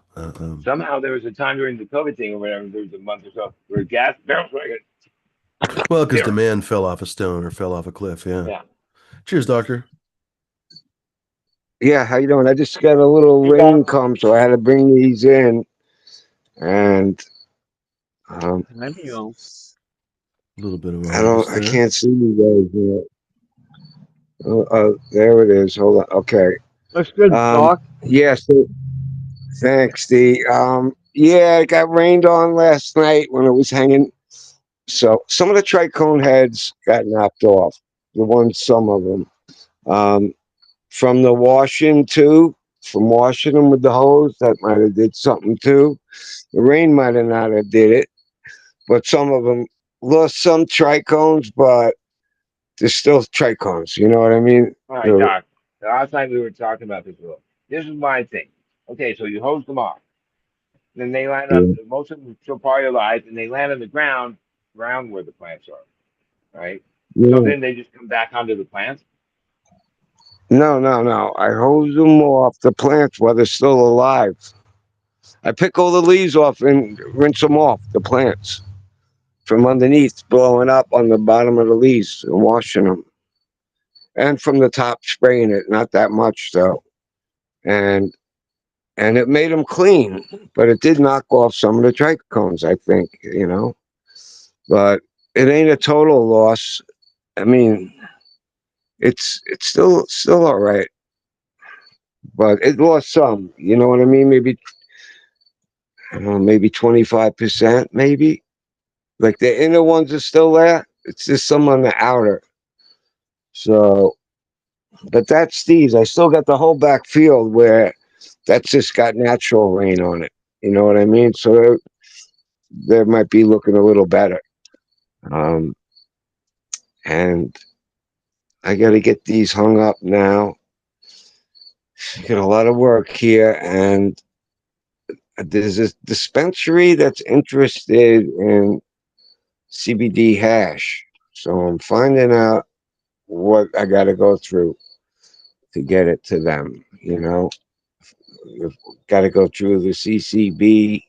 somehow there was a time during the COVID thing or whatever, there was a month or so where gas barrels were like Well, because zero. demand fell off a stone or fell off a cliff. Yeah. Yeah. Cheers, doctor. Yeah, how you doing? I just got a little Hey, rain Doc. come, so I had to bring these in, and Maybe you. A little bit of a harvest I there. can't see you guys yet. There it is. Hold on. Okay. Looks good, Um, Doc. yeah. So thanks, D. Yeah, it got rained on last night when it was hanging. So some of the tricone heads got knocked off. Some of them. Um, from the washing too, from washing them with the hose, that might have did something too. The rain might have not have did it, but some of them lost some trichomes, but they're still trichomes. You know what I mean? All right, They're- Doc. The last time we were talking about this, Will. This is my thing. Okay, so you hose them off. Then they land up. yeah. Most of them still probably alive, and they land on the ground, around where the plants are. Right. So Yeah. then they just come back onto the plants. No, no, no. I hose them off the plants while they're still alive. I pick all the leaves off and rinse them off the plants from underneath, blowing up on the bottom of the leaves and washing them, and from the top spraying it. Not that much though, and it made them clean, but it did knock off some of the trichomes. I think but it ain't a total loss. I mean, it's still all right, but it lost some. You know what I mean? Maybe I don't know, maybe 25%, maybe. Like the inner ones are still there. It's just some on the outer. So, but that's Steve's. I still got the whole back field where that's just got natural rain on it. You know what I mean? So they might be looking a little better. Um, and I got to get these hung up now. Got a lot of work here, and there's a dispensary that's interested in CBD hash. So I'm finding out what I got to go through to get it to them. You've got to go through the CCB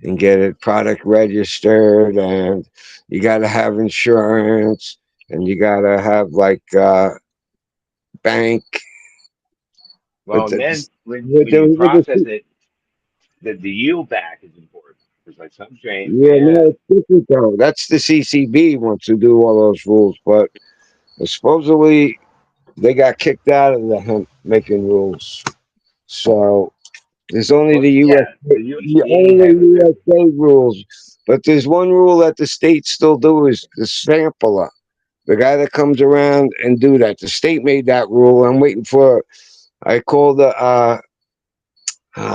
and get it product registered, and you got to have insurance, and you got to have like bank. But Well, and then when you process the, it, the yield back is important. It's like some strains, yeah, yeah. no, it's different though. That's the CCB wants to do all those rules, but supposedly they got kicked out of the hemp making rules. So there's only Well, the yeah, USA, the the USDA only has a different. USA rules. But there's one rule that the states still do is the sampler, the guy that comes around and do that. The state made that rule. I'm waiting for. I called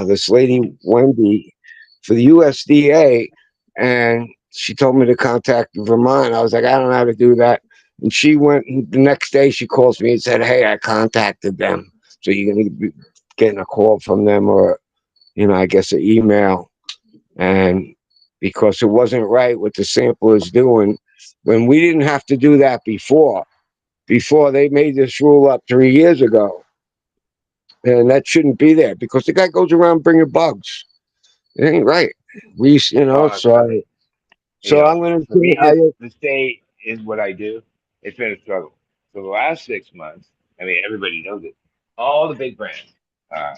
this lady Wendy for the USDA, and she told me to contact Vermont. I was like, I don't know how to do that. And she went the next day. She calls me and said, "Hey, I contacted them. So you're gonna be getting a call from them, or I guess an email." And because it wasn't right what the sampler is doing, when we didn't have to do that before they made this rule up 3 years ago, and that shouldn't be there because the guy goes around bringing bugs. It ain't right. Well, So I'm gonna for see me how you. to stay is what I do. It's been a struggle. So the last 6 months, I mean, everybody knows it. All the big brands, uh,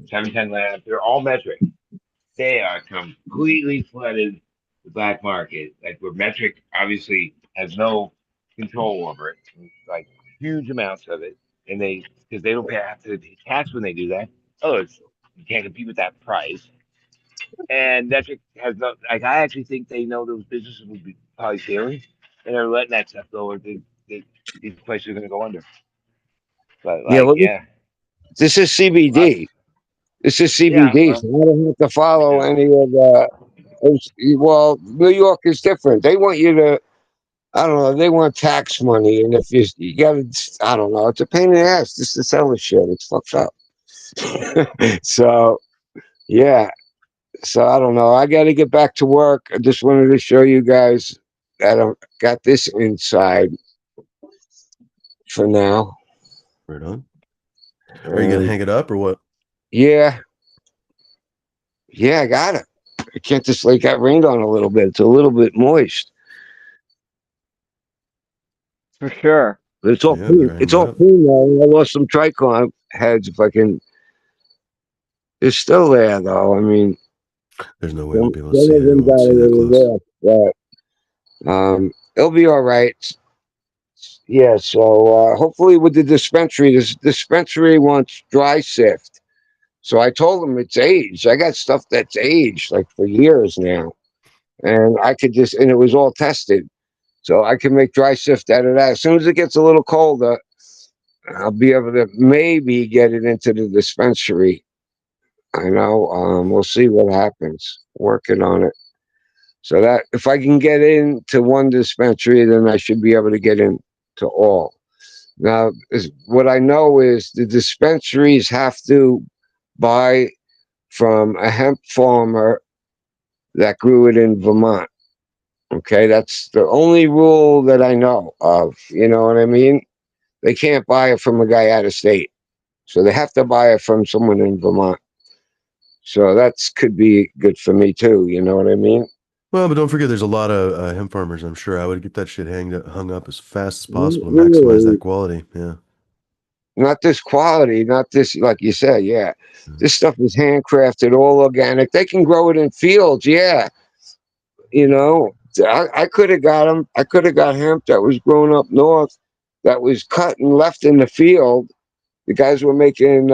710 Labs, they're all metric. They are completely flooded the black market, like where Metric obviously has no control over it, like huge amounts of it, and because they don't have to pay tax when they do that. Oh, you can't compete with that price. And Metric has no like. I actually think they know those businesses would be probably failing, and they're letting that stuff go, or these places are going to go under. But Yeah, like, well, yeah, this is lots. CBD. This is Yeah, CBD, well, so I don't have to I follow know. any of the. Well, New York is different. They want you to. I don't know. They want tax money, and if you got to, I don't know. It's a pain in the ass just to sell the shit. It's fucked up. So yeah. So I don't know. I got to get back to work. I just wanted to show you guys that I got this inside for now. Right on. Are you gonna hang it up or what? Yeah, yeah, I got it. I can't just like got rained on a little bit. It's a little bit moist, For sure. but it's So all yeah, clean. better hang It's it all up. clean now. I lost some tricon heads. If I can, it's still there though. I mean, There's no way we'll some, be able to some see of it. It them got won't a see that close. little rough, but it'll be all right. Yeah. So hopefully with the dispensary, this dispensary wants dry sift. So I told them it's aged. I got stuff that's aged like for years now, and I could just and it was all tested. So I can make dry sift out of that. As soon as it gets a little colder, I'll be able to maybe get it into the dispensary. I know. We'll see what happens. Working on it. So that if I can get into one dispensary, then I should be able to get into all. Now, what I know is the dispensaries have to buy from a hemp farmer that grew it in Vermont. Okay, that's the only rule that I know of. You know what I mean? They can't buy it from a guy out of state. So they have to buy it from someone in Vermont. So that's could be good for me too. You know what I mean? Well, but don't forget, there's a lot of hemp farmers. I'm sure I would get that shit hung up as fast as possible to maximize that Really, quality. Yeah. not this quality, not this, like you said, yeah. Mm. This stuff is handcrafted, all organic. They can grow it in fields, yeah. You know, I could have got them. I could have got hemp that was grown up north that was cut and left in the field. The guys were making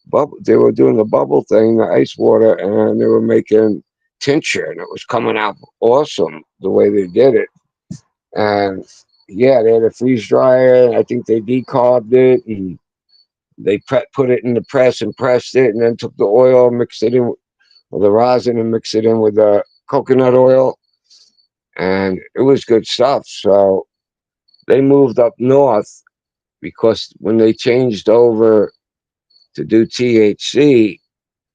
bubble. They were doing the bubble thing, the ice water, and they were making tincture, and it was coming out awesome the way they did it. And yeah, they had a freeze dryer. And I think they decarbed it, and they put it in the press and pressed it, and then took the oil, mixed it in with the rosin, and mixed it in with the coconut oil, and it was good stuff. So they moved up north because when they changed over to do THC,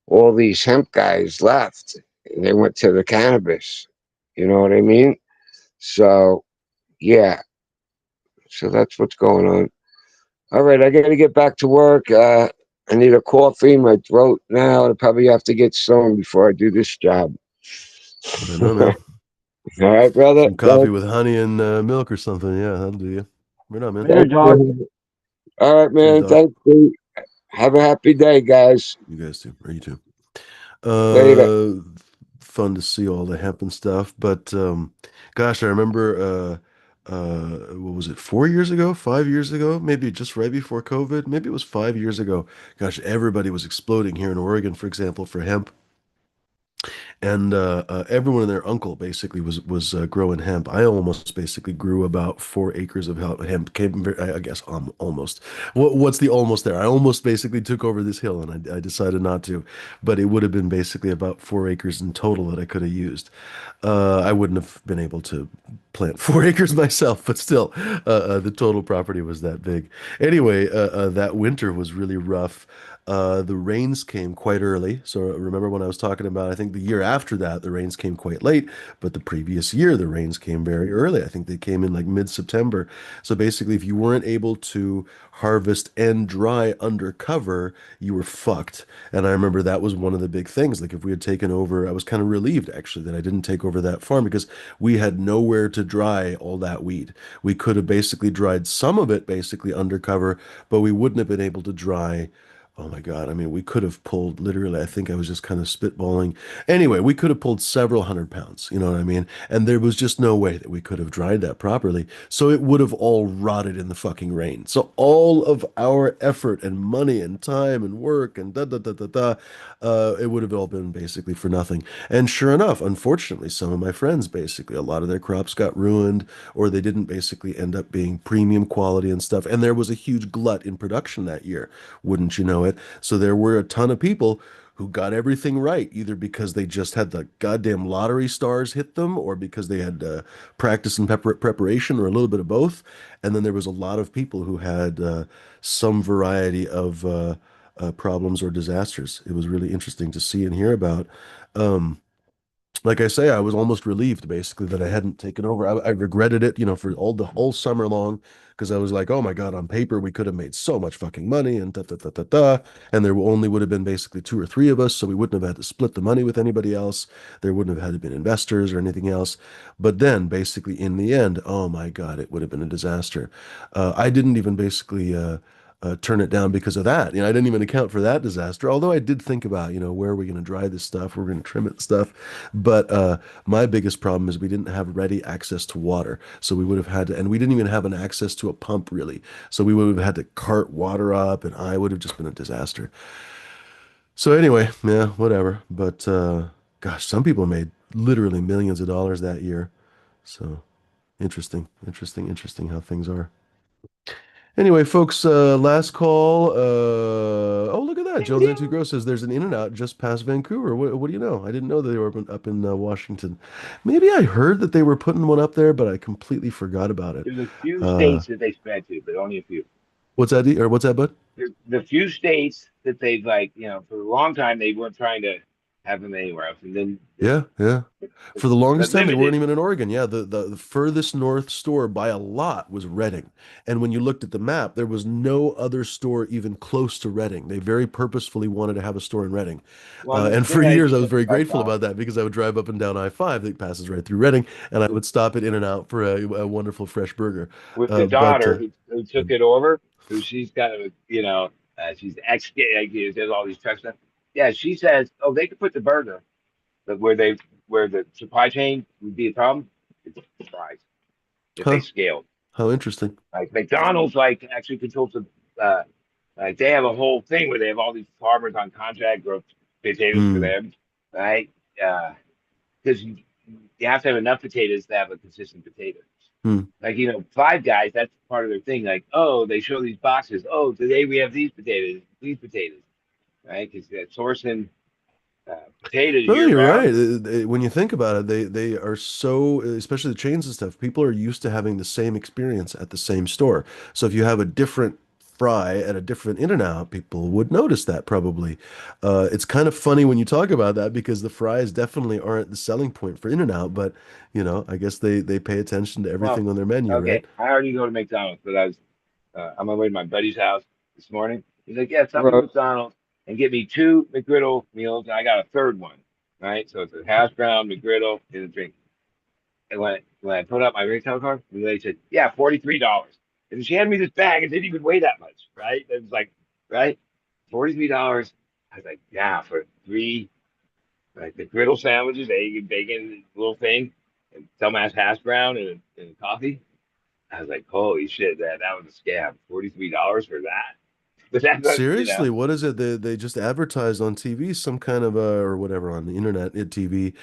all these hemp guys left and they went to the cannabis. You know what I mean? So, yeah. So that's what's going on. All right, I got to get back to work. I need a coffee. My throat now. I probably have to get some before I do this job. Right on, All man. right, brother. Some coffee with honey and milk or something. Yeah, that'll do you. Right on, man. Later, dog. All right, Cheers, man. dog. Thank you. Have a happy day, guys. You guys too. Or you too. Later. Fun to see all the hemp and stuff. But gosh, I remember what was it, 4 years ago, 5 years ago, maybe just right before COVID, maybe it was 5 years ago. Gosh, everybody was exploding here in Oregon, for example, for hemp. And everyone and their uncle basically was growing hemp. I almost basically grew about 4 acres of hemp. I guess almost. What's the almost there? I almost basically took over this hill, and I decided not to. But it would have been basically about 4 acres in total that I could have used. I wouldn't have been able to plant 4 acres myself, but still, the total property was that big. Anyway, that winter was really rough. The rains came quite early. So remember when I was talking about, I think the year after that, the rains came quite late, but the previous year, the rains came very early. I think they came in like mid-September. So basically, if you weren't able to harvest and dry under cover, you were fucked. And I remember that was one of the big things. Like if we had taken over, I was kind of relieved actually that I didn't take over that farm because we had nowhere to dry all that weed. We could have basically dried some of it basically under cover, but we wouldn't have been able to dry Oh my God. I mean, we could have pulled literally, I think I was just kind of spitballing. Anyway, we could have pulled several hundred pounds, you know what I mean? And there was just no way that we could have dried that properly. So it would have all rotted in the fucking rain. So all of our effort and money and time and work and da da da da da, it would have all been basically for nothing. And sure enough, unfortunately, some of my friends basically, a lot of their crops got ruined or they didn't basically end up being premium quality and stuff. And there was a huge glut in production that year, wouldn't you know it? So there were a ton of people who got everything right, either because they just had the goddamn lottery stars hit them, or because they had practice and preparation, or a little bit of both. And then there was a lot of people who had some variety of problems or disasters. It was really interesting to see and hear about. Um, like I say, I was almost relieved basically that I hadn't taken over. I regretted it, for all the whole summer long because I was like, oh my God, on paper we could have made so much fucking money and da da da da da. And there only would have been basically two or three of us, so we wouldn't have had to split the money with anybody else. There wouldn't have had to been investors or anything else. But then basically in the end, oh my God, it would have been a disaster. I didn't even basically turn it down because of that. I didn't even account for that disaster. Although I did think about, where are we going to dry this stuff? We're going to trim it and stuff. But my biggest problem is we didn't have ready access to water. So we would have had to, and we didn't even have an access to a pump really. So we would have had to cart water up, and I would have just been a disaster. So anyway, yeah, whatever. But gosh, some people made literally millions of dollars that year. So interesting, interesting, interesting how things are. Anyway, folks, last call. Oh, look at that. Jones Anti Gross says there's an In-N-Out just past Vancouver. What do you know? I didn't know that they were up in Washington. Maybe I heard that they were putting one up there, but I completely forgot about it. There's a few Uh, states that they spread to, but only a few. what's that? Or what's that, bud? The few states that they've for a long time they weren't trying to have them anywhere else, and then Yeah, yeah. For the but longest time, they weren't limited. even in Oregon. Yeah, the furthest north store by a lot was Redding. And when you looked at the map, there was no other store even close to Redding. They very purposefully wanted to have a store in Redding. Well, the And for thing I years, I just was want to very talk grateful about about that because I would drive up and down I-5 that passes right through Redding, and I would stop at In-N-Out for a wonderful fresh burger. with the But daughter who took it over, who she's got a she's ex does all these truck stuff. Yeah, she says, oh, they could put the burger, but where the supply chain would be a problem, it's the fries if they huh, scaled. how interesting. Like McDonald's, actually controls the like they have a whole thing where they have all these farmers on contract grow potatoes for Hmm, them, right? Because you have to have enough potatoes to have a consistent potato. hmm. Like Five Guys, that's part of their thing. Like, oh, they show these boxes. Oh, today we have these potatoes, right? Because they're sourcing potatoes No, year you're round. right. When you think about it, they are so, especially the chains and stuff, people are used to having the same experience at the same store. So if you have a different fry at a different In-N-Out, people would notice that probably. It's kind of funny when you talk about that because the fries definitely aren't the selling point for In-N-Out, but I guess they pay attention to Well, everything on their menu, right? okay, I already go to McDonald's, but I was on my way to my buddy's house this morning. He's like, "Yeah, stop at Right. McDonald's and get me two McGriddle meals, and I got a third one, right? So it's a hash brown McGriddle and a drink." And when I put up my retail card, the lady said, "Yeah, $43." And she handed me this bag and didn't even weigh that much, right? It was like, right, $43. I was like, "Yeah, for three like the griddle sandwiches, egg and bacon, little thing, and dumbass hash brown and coffee." I was like, "Holy shit, that was a scam. $43 for that." But Seriously, what is it? They just advertised on TV some kind of or whatever on the internet, TV,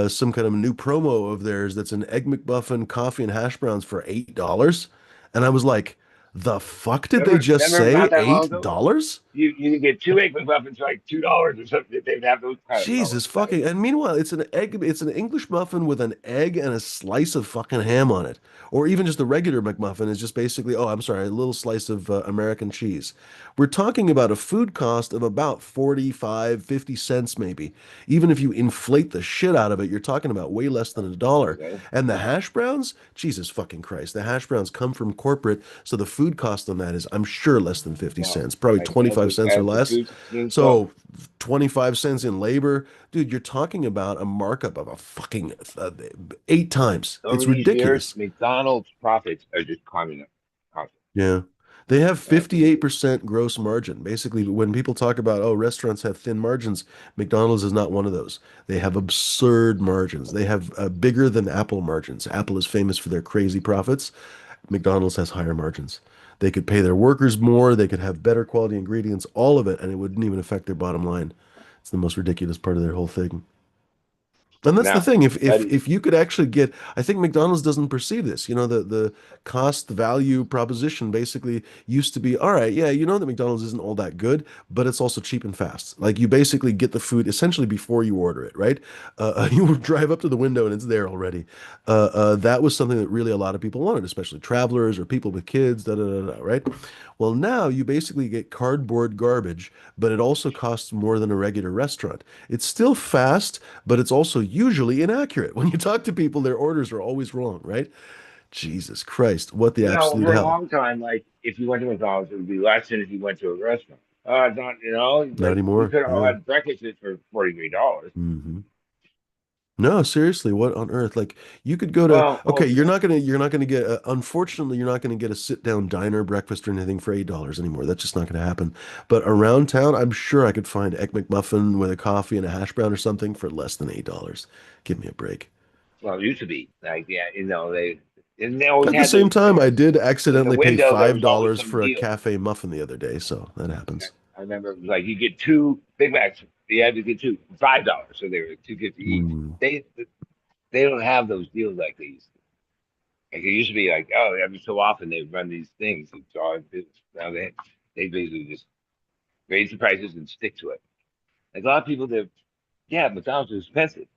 some kind of new promo of theirs that's an Egg McMuffin, coffee and hash browns for $8. And I was like, the fuck did they just remember not say? that long ago, $8? you can get two egg McMuffins for like $2 or something. They'd have those kind of promos Jesus back in fucking. the day. And meanwhile, it's an English muffin with an egg and a slice of fucking ham on it. Or even just the regular McMuffin is just basically, oh, I'm sorry, a little slice of American cheese. We're talking about a food cost of about 45, 50 cents maybe. Even if you inflate the shit out of it, you're talking about way less than $1. Okay. And the hash browns, Jesus fucking Christ, the hash browns come from corporate, so the food cost on that is, I'm sure, less than 50 Well, cents, probably like 25 cents or as the less. food things go, So 25 cents in labor, dude, you're talking about a markup of a fucking 8 times. over It's these years, ridiculous. McDonald's profits are just climbing up. Constantly. Yeah. They have 58% gross margin. Basically, when people talk about, oh, restaurants have thin margins, McDonald's is not one of those. They have absurd margins. They have bigger than Apple margins. Apple is famous for their crazy profits. McDonald's has higher margins. They could pay their workers more, they could have better quality ingredients, all of it, and it wouldn't even affect their bottom line. It's the most ridiculous part of their whole thing. And that's the Now, thing. If if buddy, if you could actually get, I think McDonald's doesn't perceive this. You know, the cost value proposition basically used to be, all right, yeah, you know that McDonald's isn't all that good, but it's also cheap and fast. Like you basically get the food essentially before you order it, right? You will drive up to the window and it's there already. That was something that really a lot of people wanted, especially travelers or people with kids, da da da da, right? Well, now you basically get cardboard garbage, but it also costs more than a regular restaurant. It's still fast, but it's also usually inaccurate. When you talk to people, their orders are always wrong, right? Jesus Christ, what the absolute for a hell? long time, like if you went to McDonald's, it would be less than if you went to a restaurant. It's not, Not like you anymore. could have Yeah. had breakfast for $43. Hmm. No, seriously, what on earth? Like you could go to, okay, Well, you're not gonna get unfortunately you're not gonna get a sit down diner breakfast or anything for $8 anymore. That's just not gonna happen. But around town, I'm sure I could find Egg McMuffin with a coffee and a hash brown or something for less than $8. Give me a break. it used to be like, yeah, they always At the had same those time, I did in the accidentally pay window. There was always $5 some for a deal. cafe muffin the other day, so that happens. I remember it was like you get two Big Macs. You had to get two $5, so they were 250 each. Mm. They don't have those deals like they used to. Like it used to be like, oh, every so often they run these things. It's all business. Now they basically just raise the prices and stick to it. Like a lot of people that, yeah, McDonald's is expensive.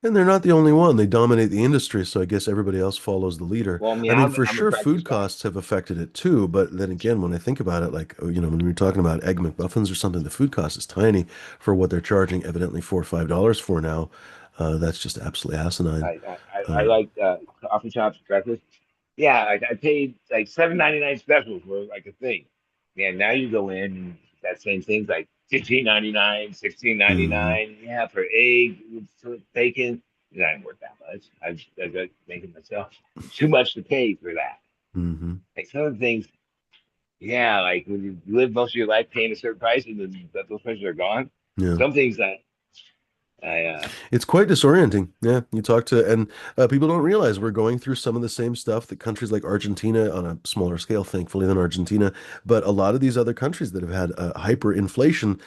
And they're not the only one. They dominate the industry, so I guess everybody else follows the leader. Well, I mean, I mean, for I'm a sure, food breakfast guy. costs have affected it too. But then again, when I think about it, like, oh, when we are talking about Egg McMuffins or something, the food cost is tiny for what they're charging, evidently $4 or $5 for now. That's just absolutely asinine. I Uh, like coffee shops breakfast. Yeah, I paid like 7.99 specials were like a thing. Yeah, now you go in and that same thing's like 15.99, 16.99. mhm, Yeah, for egg, with bacon. It ain't worth that much. I got making myself too much to pay for that. mhm. Like some of the things, yeah, like when you live most of your life paying a certain price and then those prices are gone. Yeah. Some things that I It's quite disorienting. Yeah, you talk to, and people don't realize we're going through some of the same stuff that countries like Argentina, on a smaller scale, thankfully, than Argentina, but a lot of these other countries that have had hyperinflation,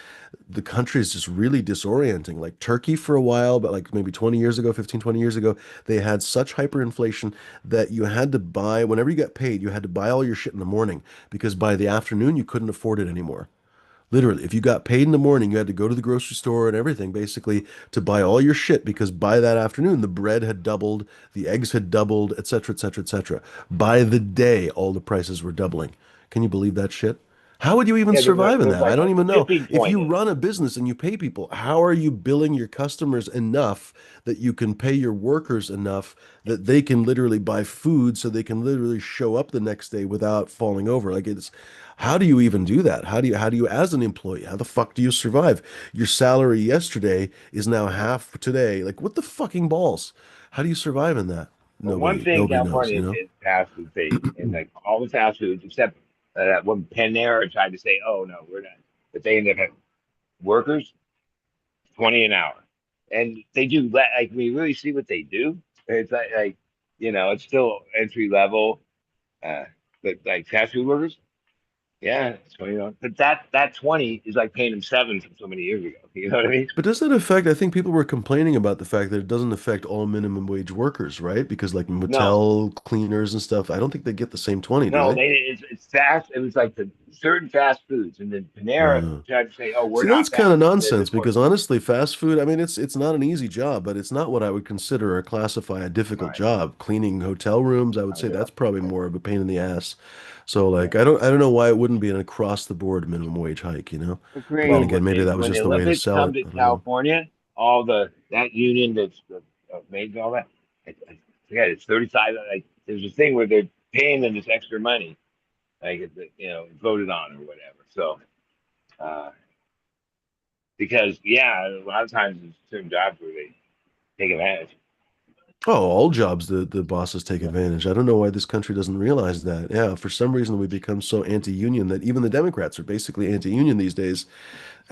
the country is just really disorienting. Like Turkey for a while, but like maybe 20 years ago, 15, 20 years ago, they had such hyperinflation that you had to buy, whenever you got paid, you had to buy all your shit in the morning because by the afternoon, you couldn't afford it anymore. Literally, if you got paid in the morning, you had to go to the grocery store and everything basically to buy all your shit because by that afternoon, the bread had doubled, the eggs had doubled, et cetera, et cetera, et cetera. By the day, all the prices were doubling. Can you believe that shit? How would you even yeah, survive in there's that? I like don't a even know. tipping If point you in it. run a business and you pay people, how are you billing your customers enough that you can pay your workers enough that they can literally buy food so they can literally show up the next day without falling over? Like it's how do you even do that? How do you as an employee, how the fuck do you survive? Your salary yesterday is now half today. Like what the fucking balls? How do you survive in that? But one Nobody thing nobody knows, California you know? did fast food thing, and like all the fast foods except that when Panera tried to say, "Oh no, we're not," but they ended up having workers 20 an hour, and they do like we really see what they do. It's like it's still entry level, uh, but like fast food workers, yeah, it's 20. But that 20 is like paying them seven from so many years ago. You know what I mean? But does that affect, I think people were complaining about the fact that it doesn't affect all minimum wage workers, right? Because like No, motel cleaners and stuff, I don't think they get the same 20, do no, they? it's fast. It was like the certain fast foods, and then Panera Uh, tried to say, "Oh, we're See, that's not kind fast." of They're nonsense this one. because honestly, fast food, I mean, it's not an easy job, but it's not what I would consider or classify a All difficult right, job. Cleaning hotel rooms, I would I say know. that's probably more of a pain in the ass. So Yeah, like I don't know why it wouldn't be an across the board minimum wage hike, you know? But then Agreed. well, again, maybe that was when the just the way to Olympics sell come it. to I don't know. California, all that union that's made all that, I forget it's 35. Like there's a thing where they're paying them this extra money, like voted on or whatever. So uh, because yeah, a lot of times there's certain jobs where they take advantage. Oh, all jobs the bosses take advantage. I don't know why this country doesn't realize that. Yeah, for some reason we become so anti-union that even the Democrats are basically anti-union these days.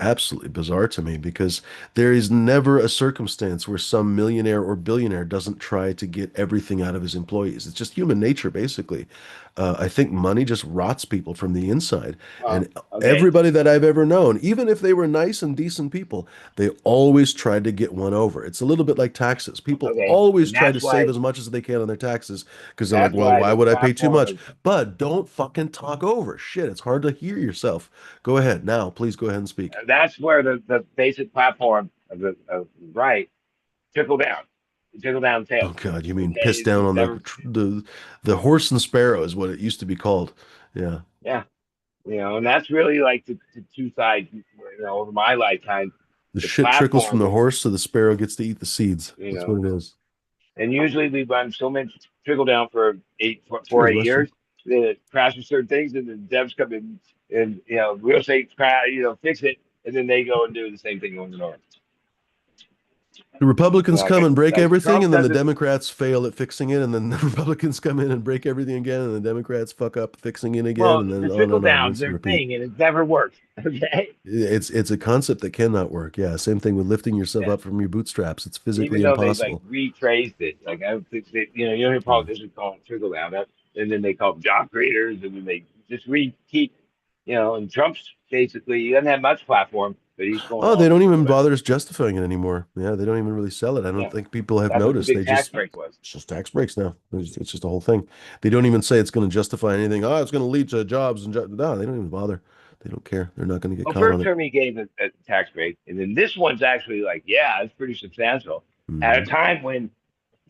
Absolutely bizarre to me because there is never a circumstance where some millionaire or billionaire doesn't try to get everything out of his employees. It's just human nature, basically. I think money just rots people from the inside. And Okay, everybody that I've ever known, even if they were nice and decent people, they always tried to get one over. It's a little bit like taxes. People okay, always and try to save as much as they can on their taxes because they're like, that's well, why why the would I pay too platform much? of But don't fucking talk over. Shit, it's hard to hear yourself. Go ahead. Now, please go ahead and speak. that's where the basic platform of the right trickle down Oh sales. God, you mean Okay, piss down it's on never the horse and sparrow is what it used to be called. Yeah. yeah, and that's really like the two sides. Over my lifetime, The the shit trickles from platform the is horse so the sparrow gets to eat the seeds. you That's know, what it is. and usually we run so much trickle down for Cheers, 8 Weston. that it crashes certain things, and then devs come in and real estate fix it, and then they go and do the same thing over and over. The Republicans Like come and break like everything, Trump and then the doesn't. Democrats fail at fixing it, and then the Republicans come in and break everything again, and the Democrats fuck up fixing it again, Well, and then the on trickle and on, down's rinse and their repeat. thing, and it's never worked. Okay. It's a concept that cannot work. Yeah, same thing with lifting yourself Yeah. up from your bootstraps. It's physically Even though they like impossible. rephrased it, like I don't think that you hear Yeah. politicians call it trickle down, and then they call them job creators, and then they just keep, and Trump's basically he doesn't have much platform, but he's going Oh, they all don't over the even place. bother justifying it anymore. Yeah, they don't even really sell it. I don't Yeah, think people have that's what the noticed. They big tax just, break was. it's just tax breaks now. It's just a whole thing. They don't even say it's going to justify anything. Oh, it's going to lead to jobs and no, they don't even bother. They don't care. They're not going to get Well, caught on first it. term he gave a tax break, and then this one's actually like, yeah, it's pretty substantial. At a Mhm. time when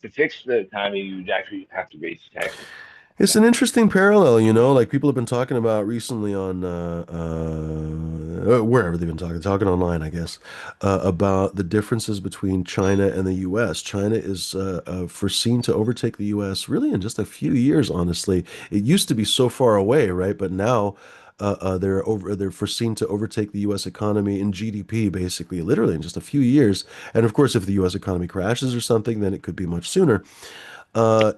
to fix the economy, you'd actually have to raise taxes. It's an interesting parallel, like people have been talking about recently on wherever they've been talking online, I guess, about the differences between China and the U.S. China is foreseen to overtake the U.S. really in just a few years, honestly. It used to be so far away, right? But now they're foreseen to overtake the U.S. economy in GDP, basically, literally in just a few years. And of course, if the U.S. economy crashes or something, then it could be much sooner.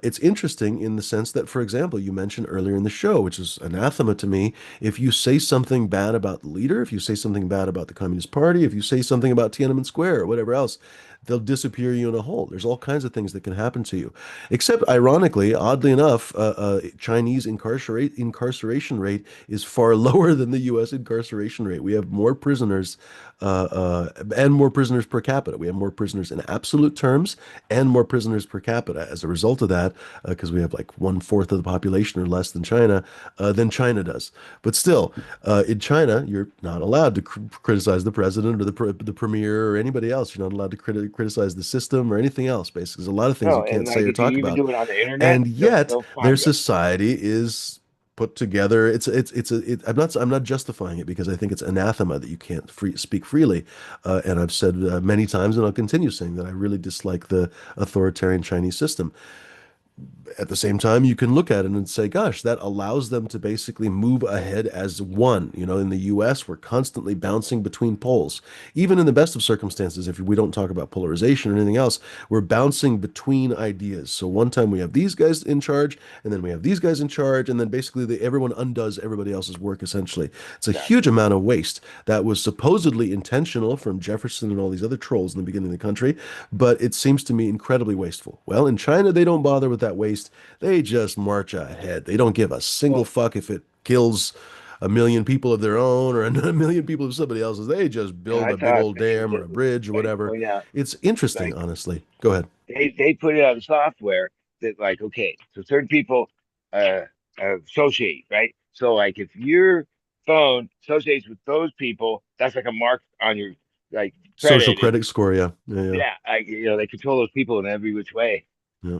It's interesting in the sense that, for example, you mentioned earlier in the show, which is anathema to me, if you say something bad about the leader, if you say something bad about the Communist Party, if you say something about Tiananmen Square or whatever else, they'll disappear you in a hole. There's all kinds of things that can happen to you. Except, ironically, oddly enough, Chinese incarceration rate is far lower than the U.S. incarceration rate. We have more prisoners and more prisoners per capita. We have more prisoners in absolute terms and more prisoners per capita. As a result of that, because we have like 1/4 of the population or less than China does. But still, in China, you're not allowed to criticize the president or the premier or anybody else. You're not allowed to criticize the system or anything else. Basically, there's a lot of things you No, and can't say like or if you talk even about. do it on the internet, And they'll yet, they'll their find you. society is put together. I'm not justifying it because I think it's anathema that you can't speak freely. And I've said many times, and I'll continue saying that I really dislike the authoritarian Chinese system. At the same time, you can look at it and say, gosh, that allows them to basically move ahead as one. In the US, we're constantly bouncing between poles. Even in the best of circumstances, if we don't talk about polarization or anything else, we're bouncing between ideas. So one time we have these guys in charge, and then we have these guys in charge, and then basically everyone undoes everybody else's work, essentially. It's a Exactly. huge amount of waste that was supposedly intentional from Jefferson and all these other trolls in the beginning of the country, but it seems to me incredibly wasteful. Well, in China, they don't bother with that waste. They just march ahead. They don't give a single Well, fuck if it kills a million people of their own or a million people of somebody else's. They just and build I a big thought old they dam or a bridge or like whatever. point out It's interesting, like honestly. Go ahead. they put it on software that like okay, so certain people uh, associate, right? So like if your phone associates with those people, that's like a mark on your like Social credit, and credit score, yeah. Yeah, yeah. yeah, they control those people in every which way. Yeah.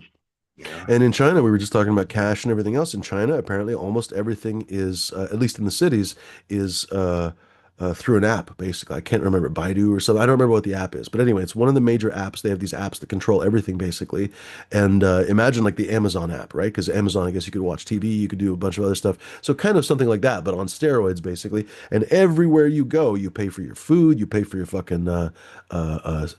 You know, And in China, we were just talking about cash and everything else. In China, apparently, almost everything is, at least in the cities, is through an app, basically. I can't remember, Baidu or something. I don't remember what the app is, but anyway, it's one of the major apps. They have these apps that control everything, basically. And imagine like the Amazon app, right? Because Amazon, I guess you could watch TV, you could do a bunch of other stuff. So kind of something like that, but on steroids, basically. And everywhere you go, you pay for your food, you pay for your fucking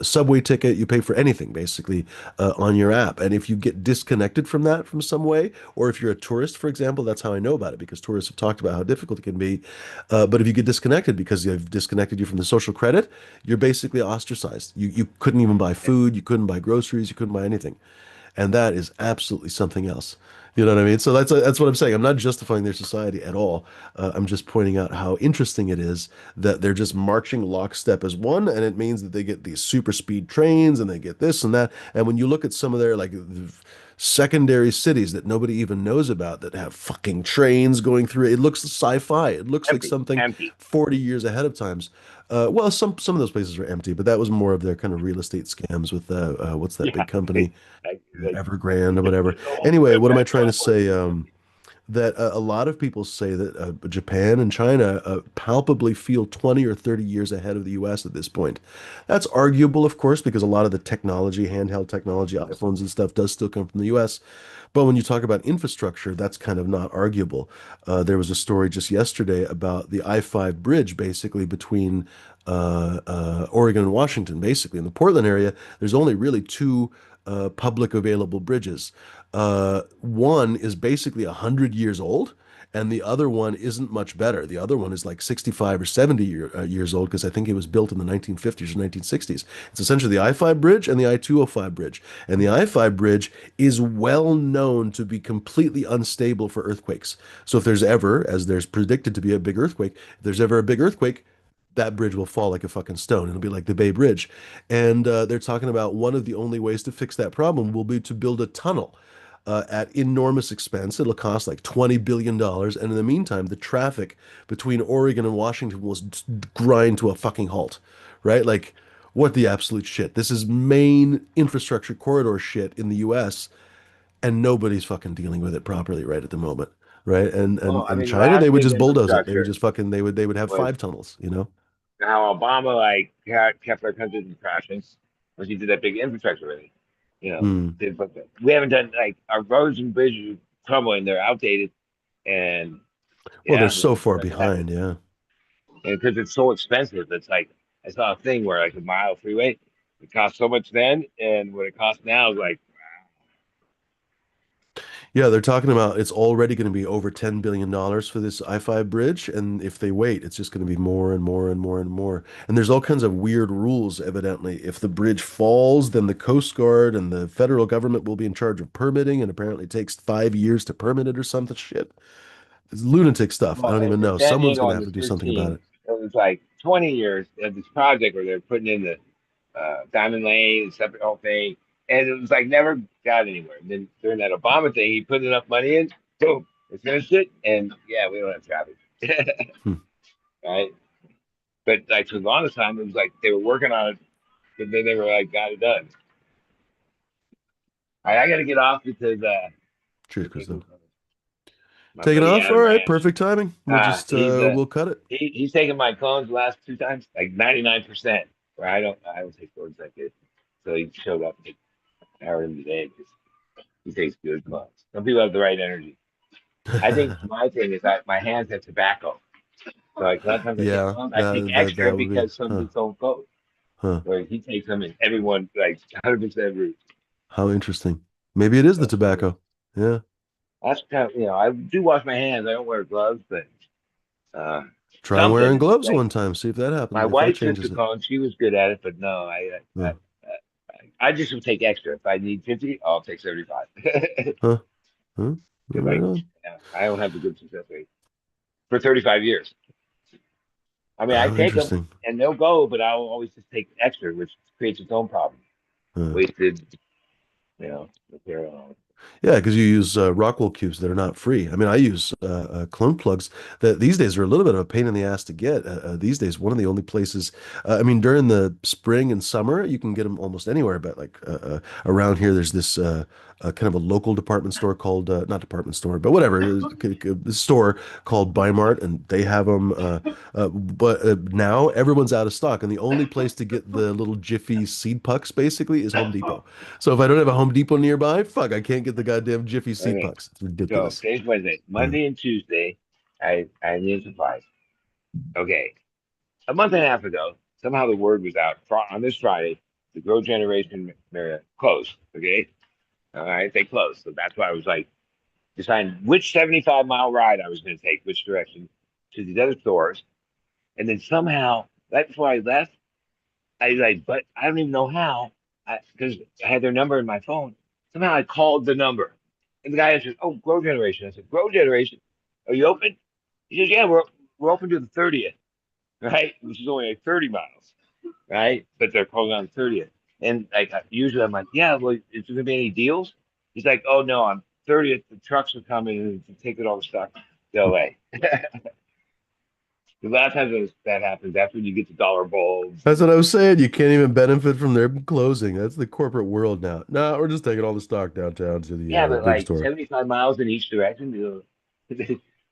subway ticket, you pay for anything, basically, on your app. And if you get disconnected from that from some way, or if you're a tourist, for example, that's how I know about it, because tourists have talked about how difficult it can be. But if you get disconnected because they've disconnected you from the social credit, you're basically ostracized. You couldn't even buy food, you couldn't buy groceries, you couldn't buy anything. And that is absolutely something else. You know what I mean? So that's what I'm saying. I'm not justifying their society at all. I'm just pointing out how interesting it is that they're just marching lockstep as one, and it means that they get these super speed trains and they get this and that. And when you look at some of their like secondary cities that nobody even knows about that have fucking trains going through it, it looks sci-fi. It looks like Empty, something empty. 40 years ahead of times. Well, some of those places are empty, but that was more of their kind of real estate scams with what's that Yeah, big company? like Evergrande or whatever. there's no Anyway, what am I that's trying to not what say? That a lot of people say that Japan and China palpably feel 20 or 30 years ahead of the US at this point. That's arguable, of course, because a lot of the technology, handheld technology, iPhones and stuff does still come from the US. But when you talk about infrastructure, that's kind of not arguable. There was a story just yesterday about the I-5 bridge, basically between Oregon and Washington. Basically, in the Portland area, there's only really two public available bridges. One is basically 100 years old, and the other one isn't much better. The other one is like 65 or 70 years old because I think it was built in the 1950s or 1960s. It's essentially the I-5 bridge and the I-205 bridge. And the I-5 bridge is well known to be completely unstable for earthquakes. So if there's ever, as there's predicted to be a big earthquake, if there's ever a big earthquake, that bridge will fall like a fucking stone. It'll be like the Bay Bridge. And they're talking about one of the only ways to fix that problem will be to build a tunnel at enormous expense. It'll cost like $20 billion. And in the meantime, the traffic between Oregon and Washington will grind to a fucking halt, right? Like, what the absolute shit? This is main infrastructure corridor shit in the US, and nobody's fucking dealing with it properly right at the moment. Right. And well, I in mean, the China, last they would big just bulldoze it. They would infrastructure just fucking they would have was 5 tunnels, you know? how Obama like kept our country from crashing was he did that big infrastructure really. You know, Hmm. but we haven't done like our roads and bridges are crumbling, they're outdated, and Well, they're yeah, so far that's happened. behind. Yeah. And because it's so expensive, it's like I saw a thing where like a mile freeway it cost so much then, and what it costs now is like Yeah, they're talking about it's already going to be over $10 billion for this I-5 bridge. And if they wait, it's just going to be more and more and more and more. And there's all kinds of weird rules, evidently. If the bridge falls, then the Coast Guard and the federal government will be in charge of permitting, and apparently it takes 5 years to permit it or something shit. It's lunatic stuff. I well, don't even know. Someone's depending going to on have the to do something about 13, it. it was like 20 years of this project where they're putting in the Diamond Lane, separate whole thing, and it was like never got anywhere. And then during that Obama thing, he put enough money in, boom, they finished it, and yeah, we don't have traffic, Hmm. right? But like for the longest time, it was like they were working on it, but then they were like got it done. All right, I got to get off because Cheers, Kristen. my Taking buddy off. All Adam right, ran. perfect timing. We'll just He's we'll cut it. he's taken my clones the last 2 times, like 99%. Where I don't take clones like this. So he showed up and powered him today because he takes good clones. Some people have the right energy. I think my thing is that my hands have tobacco. So like a lot of times I take Yeah, clones, I take extra that would be, because some huh, just don't go. huh. Where he takes them and everyone like 100% root. How interesting. Maybe it is the That's cool. tobacco. Yeah. That's kind of I do wash my hands. I don't wear gloves, but uh Try wearing something gloves like one time. See if that my happens. If that wife took the changes it. cone. She was good at it, but no, Huh. I just would take extra. If I need 50, I'll take 75. Huh. Huh. Because Right like on. I don't have the good success rate for 35 years. I mean, I How take them interesting. and they'll go, but I'll always just take extra, which creates its own problem. Huh. Wasted, material. Yeah, because you use Rockwell cubes that are not free. I mean, I use clone plugs that these days are a little bit of a pain in the ass to get. These days, one of the only places, I mean, during the spring and summer, you can get them almost anywhere. But like around here, there's this kind of a local department store called not department store, but whatever, a store called Bimart, and they have them. But now everyone's out of stock, and the only place to get the little Jiffy seed pucks basically is Home Depot. So if I don't have a Home Depot nearby, fuck, I can't get the goddamn Jiffy seed Okay. pucks. It's So ridiculous. today's Wednesday. Monday and Tuesday, I need supplies. Okay. A month and a half ago, somehow the word was out on this Friday, the Grow Generation closed. Okay. All right. They closed. So that's why I was like deciding which 75-mile ride I was going to take, which direction to these other stores. And then somehow, right before I left, but I don't even know how, because I had their number in my phone. Somehow I called the number, and the guy answered, "Oh, Grow Generation." I said, "Grow Generation, are you open?" He says, "Yeah, we're open to the 30th, right? Which is only like 30 miles, right? But they're closing on the 30th." And like usually I'm like, "Yeah, well, is there gonna be any deals?" He's like, "Oh no, on 30th the trucks are coming and taking all the stuff to LA." The last time that happens, that's when you get the dollar bulbs. That's what I was saying. You can't even benefit from their closing. That's the corporate world now. No, we're just taking all the stock downtown to Yeah, the but big like store. 75 miles in each direction,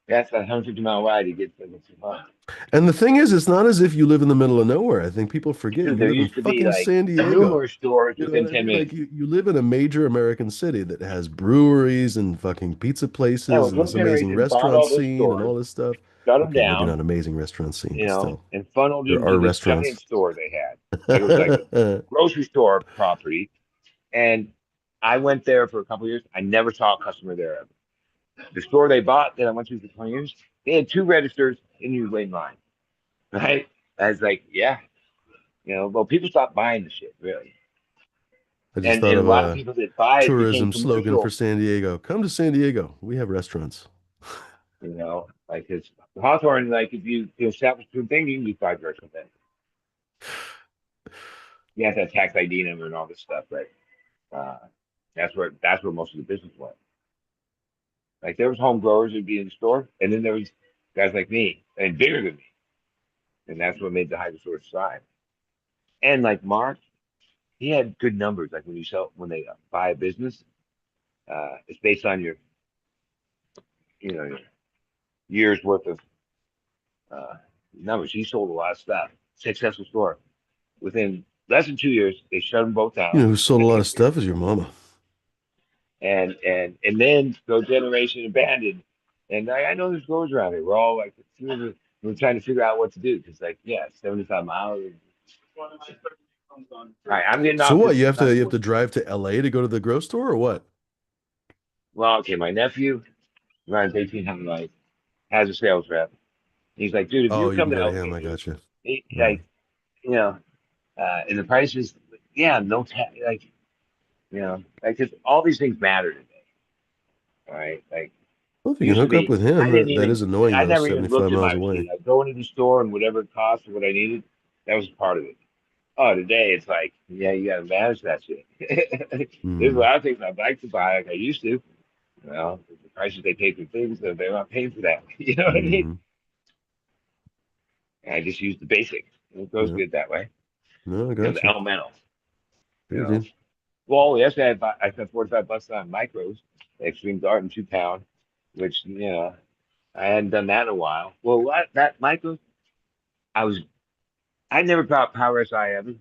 that's a 150-mile ride to get to the spot. And the thing is, it's not as if you live in the middle of nowhere. I think people forget Dude, you there live in used to be fucking like San Diego. numerous stores You know within what I 10 mean? Like minutes. you live in a major American city that has breweries and fucking pizza Yeah, places well, and Growth this amazing Generation bought restaurant all those scene and stores, all this stuff. shut them Okay, maybe down, not amazing restaurant scene, but still, and funneled there into are this giant restaurants. store they had. Like it was like a grocery store property. And I went there for a couple of years. I never saw a customer there ever. The store they bought that I went to for 20 years, they had two registers and you wait in line, right? I was like, yeah, well, people stopped buying the shit, really. I just And thought a of lot of a people that buy it became tourism slogan for commercial, San Diego. Come to San Diego. We have restaurants. like it's Hawthorne, like if you establish a thing, you can do 5 years with it. You have to have tax ID number and all this stuff, but that's where most of the business went. Like there was home growers who'd be in the store, and then there was guys like me and bigger than me, and that's what made the hydro stores thrive. And like Mark, he had good numbers. Like when they buy a business, it's based on your years worth of uh, numbers. He sold a lot of stuff. Successful store. Within less than 2 years, they shut them both You down. know who sold a lot of stuff is your mama. And then Go Generation abandoned. And I know there's growers around here. We're all like, we're trying to figure out what to do because, like, yeah, 75 miles. All right, I'm getting So off what? this. You have to drive to LA to go to the grocery store or what? Well, okay, my nephew runs 1800 lights, has a sales rep. He's like, dude, if Oh, you you come can to go to LA, him. I got you. Yeah. like, you know, and the prices, yeah, no tax, like, because all these things matter today. All right, like. Well, if you can Used to hook up be, with him, that is annoying I though, never even looked 75 at miles my away. receipt. I'd go into the store and whatever it cost or what I needed, that was part of it. Oh, today it's like, yeah, you got to manage that shit. There's a Hmm. lot of things I'd like to buy like I used to. Well, the prices they pay for things, they're not paying for that. You know what I mean? Hmm. And I just use the basics. It goes Yeah. good that way. No, I The got you. elementals. You Good, know. dude. Well, yesterday I spent $45 on micros, Extreme Garden 2 pound, which I hadn't done that in a while. Well, that micro, I was I never bought Power SI ever,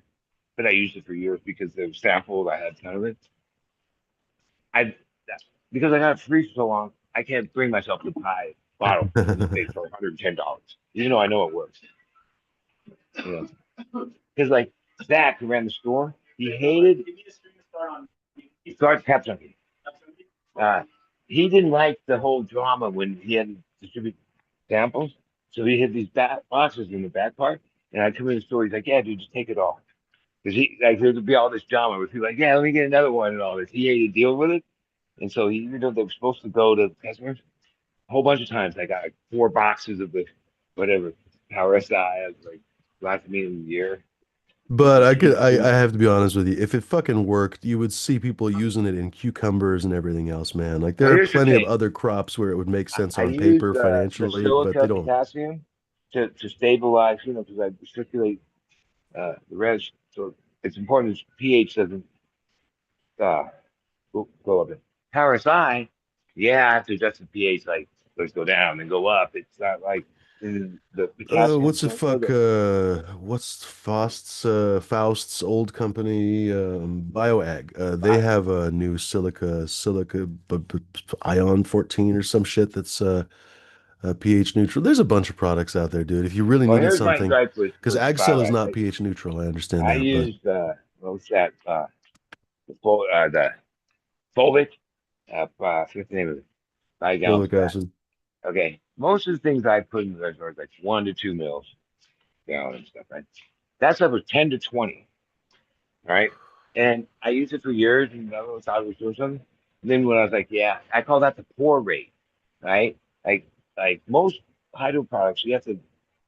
but I used it for years because it was sampled. I had a ton of it. I because I got it free for so long, I can't bring myself to buy a bottle and just pay for $110, even though I know it works. You because like Zach, who ran the store, he hated start Pep Junkie. Uh, he didn't like the whole drama when he had to distribute samples, so he had these back boxes in the back part. And I come in the store, he's like, "Yeah, dude, just take it all." Because there'd be all this drama with people like, yeah, let me get another one and all this. He hated to deal with it. And so even though they were supposed to go to customers, a whole bunch of times I got like 4 boxes of the whatever Power SI. I was like, last meeting of the year. But I have to be honest with you. If it fucking worked, you would see people using it in cucumbers and everything else, man. Like there Well, are here's the plenty of thing. other crops where it would make sense I on use paper the financially, but they silica don't. potassium to stabilize, because I circulate the res. So it's important that pH doesn't uh, go go up. Power Si, yeah, after adjust the pH, like let's go down and go up. It's not like the potassium. What's the fuck? What's Faust's old company, BioAg? They have a new ion 14 or some shit that's pH neutral. There's a bunch of products out there, dude. If you really Well, needed here's my something, gripe because with AgCell is BioAct. not pH neutral, I understand I that, but used what's that? The fulvic. I forget the name of it. 5 gallons folic for that. acid. Okay, most of the things I put in the reservoir is like 1 to 2 mils gallon and stuff, right? That's over 10 to 20, right? And I used it for years and I thought I was doing something. And then when I was like, yeah, I call that the pour rate, right? Like like most hydro products, you have to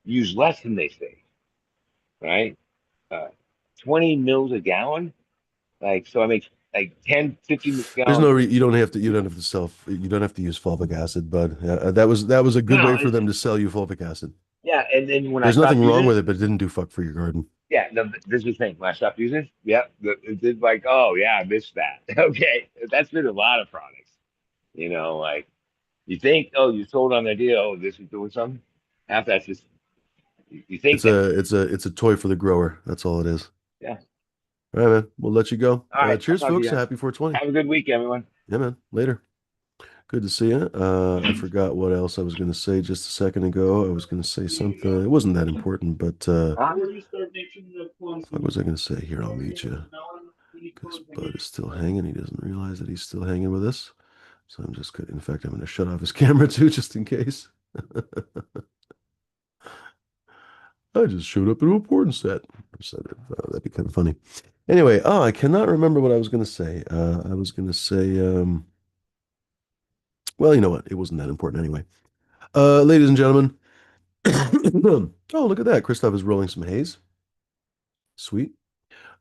use less than they say, right? Uh, 20 mils a gallon. Like so I make like 10, 15 There's gallons. no re you don't have to you don't have to use fulvic acid, bud. Yeah, that was a good way No, for it's them to sell you fulvic acid. yeah. And then when I There's nothing stopped wrong using with it, it, but it didn't do fuck for your garden. yeah, no, this is the thing. When I stopped using it, yeah, it did like, oh yeah, I missed that. Okay, that's been a lot of products. Like you think, oh, you sold on the idea, oh, this is doing something. Half that's just you think that. It's a toy for the grower. That's all it is. Yeah. All right, man. We'll let you go. All right, I'll Cheers, talk to you folks. guys. Happy 420. Have a good week, everyone. Yeah, man. Later. Good to see you. I forgot what else I was going to say just a second ago. I was going to say something. It wasn't that important, but what was I going to say? Here, I'll meet you. Because Bud is still hanging. He doesn't realize that he's still hanging with us. So I'm just, in fact, I'm going to shut off his camera too, just in case. I just showed up at a porn set. That'd be kind of funny. Anyway, I cannot remember what I was going to say. I was going to say, well, you know what? It wasn't that important anyway. Ladies and gentlemen. Oh, look at that. Christoph is rolling some haze. Sweet.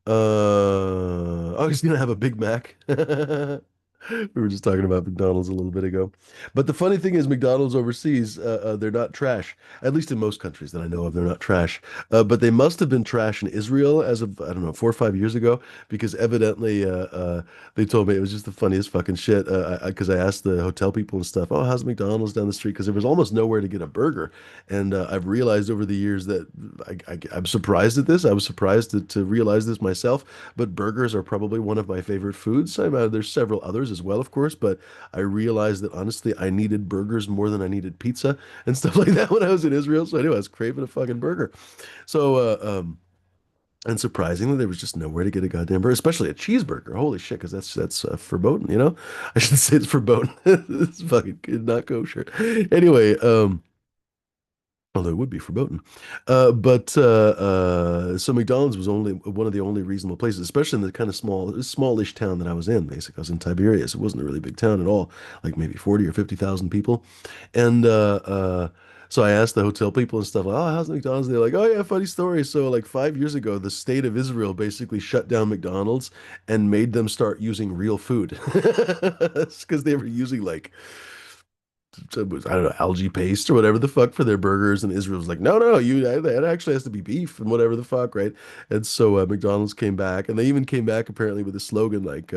Oh, he's gonna have a Big Mac. We were just talking about McDonald's a little bit ago. But the funny thing is, McDonald's overseas, they're not trash. At least in most countries that I know of, they're not trash. But they must have been trash in Israel as of, I don't know, 4 or 5 years ago, because evidently they told me it was just the funniest fucking shit. Because I asked the hotel people and stuff, oh, how's McDonald's down the street? Because there was almost nowhere to get a burger. And I've realized over the years that I'm surprised at this. I was surprised to realize this myself, but burgers are probably one of my favorite foods. There's several others as well, of course, but I realized that honestly, I needed burgers more than I needed pizza and stuff like that when I was in Israel. So anyway, I was craving a fucking burger. So, and surprisingly, there was just nowhere to get a goddamn burger, especially a cheeseburger. Holy shit, because that's verboten, you know? I should say it's verboten. It's fucking not kosher. Anyway, although it would be verboten. So McDonald's was only one of the only reasonable places, especially in the kind of smallish town that I was in, basically. I was in Tiberias. It wasn't a really big town at all, like maybe 40 or 50,000 people. And so I asked the hotel people and stuff like, oh, how's McDonald's? And they're like, oh yeah, funny story. So like 5 years ago, the state of Israel basically shut down McDonald's and made them start using real food. Because they were using like I don't know, algae paste or whatever the fuck for their burgers. And Israel's like, no, no, it actually has to be beef and whatever the fuck, right? And so McDonald's came back, and they even came back apparently with a slogan like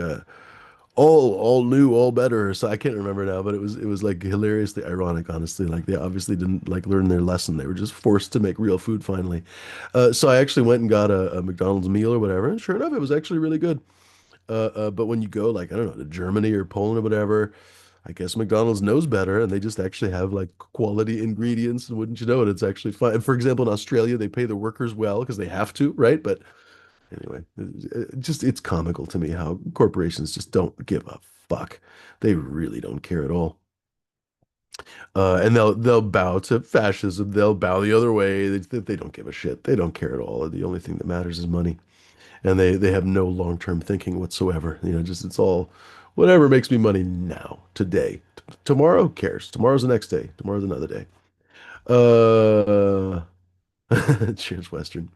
all new, all better. So I can't remember now, but it was like hilariously ironic, honestly. Like they obviously didn't like learn their lesson. They were just forced to make real food finally. So I actually went and got a McDonald's meal or whatever, and sure enough, it was actually really good. But when you go like I don't know to Germany or Poland or whatever, I guess McDonald's knows better, and they just actually have like quality ingredients, and wouldn't you know it, it's actually fine. For example, in Australia, they pay the workers well because they have to, right? But anyway, it's comical to me how corporations just don't give a fuck. They really don't care at all. And they'll bow to fascism. They'll bow the other way. They don't give a shit. They don't care at all. The only thing that matters is money, and they have no long-term thinking whatsoever. Just it's all whatever makes me money now, today. Tomorrow, who cares? Tomorrow's the next day. Tomorrow's another day. Uh, cheers, Western.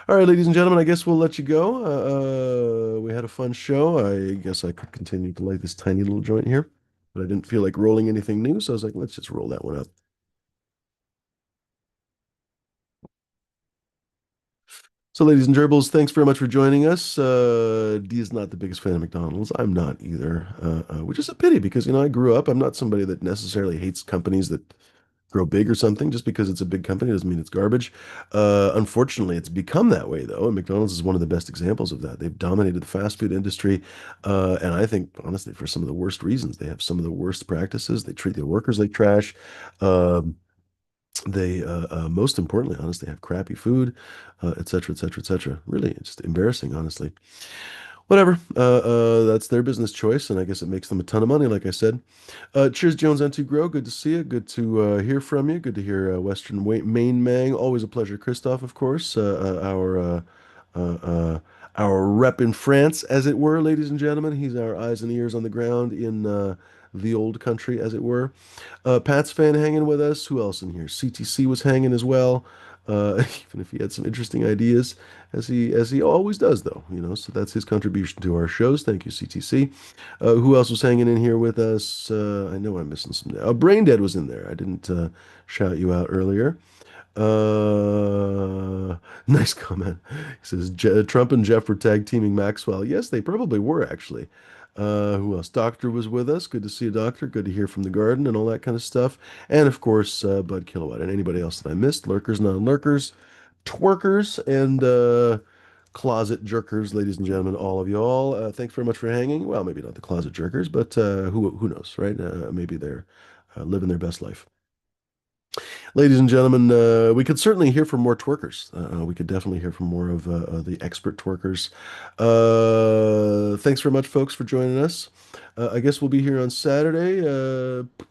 All right, ladies and gentlemen, I guess we'll let you go. We had a fun show. I guess I could continue to light this tiny little joint here, but I didn't feel like rolling anything new, so I was like, let's just roll that one up. So, ladies and gerbils, thanks very much for joining us. D is not the biggest fan of McDonald's. I'm not either, which is a pity because, I grew up. I'm not somebody that necessarily hates companies that grow big or something. Just because it's a big company doesn't mean it's garbage. Unfortunately, it's become that way, though, and McDonald's is one of the best examples of that. They've dominated the fast food industry, and I think, honestly, for some of the worst reasons. They have some of the worst practices. They treat their workers like trash. Um, they, most importantly, honestly, have crappy food, et cetera, et cetera, et cetera. Really, it's just embarrassing, honestly. Whatever. That's their business choice, and I guess it makes them a ton of money, like I said. Cheers, Jones and to Grow. Good to see you. Good to hear from you. Good to hear Main Mang. Always a pleasure, Christoph, of course. Our rep in France, as it were, ladies and gentlemen. He's our eyes and ears on the ground in the old country, as it were. Pat's fan hanging with us. Who else in here? CTC was hanging as well. Even if he had some interesting ideas, as he always does, though. So that's his contribution to our shows. Thank you, CTC. Who else was hanging in here with us? I know I'm missing some. Brain Dead was in there. I didn't shout you out earlier. Nice comment. He says Trump and Jeff were tag teaming Maxwell. Yes, they probably were actually. Who else? Doctor was with us. Good to see a doctor. Good to hear from the garden and all that kind of stuff. And of course, Bud Kilowatt and anybody else that I missed. Lurkers, non-lurkers, twerkers, and closet jerkers, ladies and gentlemen, all of y'all. Thanks very much for hanging. Well, maybe not the closet jerkers, but who knows, right? Maybe they're living their best life. Ladies and gentlemen, we could certainly hear from more twerkers. We could definitely hear from more of the expert twerkers. Thanks very much, folks, for joining us. I guess we'll be here on Saturday.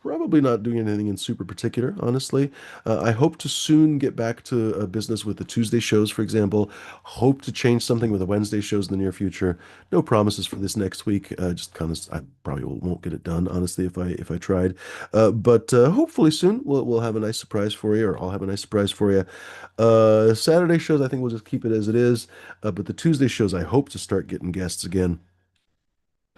Probably not doing anything in super particular, honestly. I hope to soon get back to business with the Tuesday shows, for example. Hope to change something with the Wednesday shows in the near future. No promises for this next week. Just kind of, I probably won't get it done, honestly, if I tried. But hopefully soon we'll have a nice surprise for you, or I'll have a nice surprise for you. Saturday shows, I think we'll just keep it as it is. But the Tuesday shows, I hope to start getting guests again.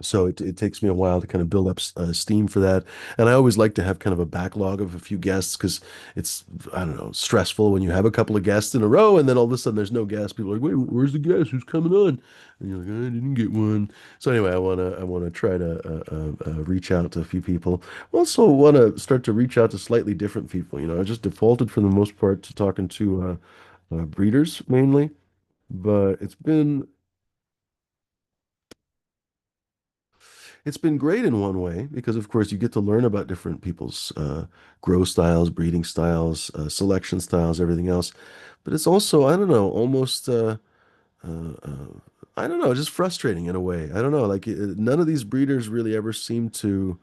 So it takes me a while to kind of build up steam for that. And I always like to have kind of a backlog of a few guests because it's, I don't know, stressful when you have a couple of guests in a row and then all of a sudden there's no guests. People are like, wait, where's the guest? Who's coming on? And you're like, I didn't get one. So anyway, I wanna try to reach out to a few people. Also want to start to reach out to slightly different people. I just defaulted for the most part to talking to breeders mainly, but it's been great in one way because, of course, you get to learn about different people's grow styles, breeding styles, selection styles, everything else. But it's also, I don't know, almost, I don't know, just frustrating in a way. I don't know, like none of these breeders really ever seem to.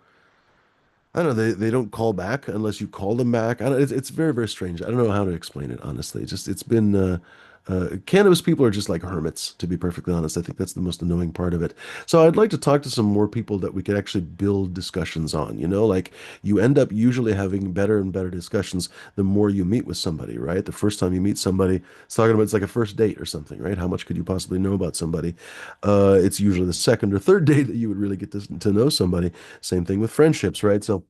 I don't know. They don't call back unless you call them back. I don't, it's very, very strange. I don't know how to explain it, honestly. It's been cannabis people are just like hermits, to be perfectly honest. I think that's the most annoying part of it. So I'd like to talk to some more people that we could actually build discussions on. Like you end up usually having better and better discussions the more you meet with somebody, right? The first time you meet somebody, it's like a first date or something, right? How much could you possibly know about somebody? It's usually the second or third date that you would really get to know somebody. Same thing with friendships, right? So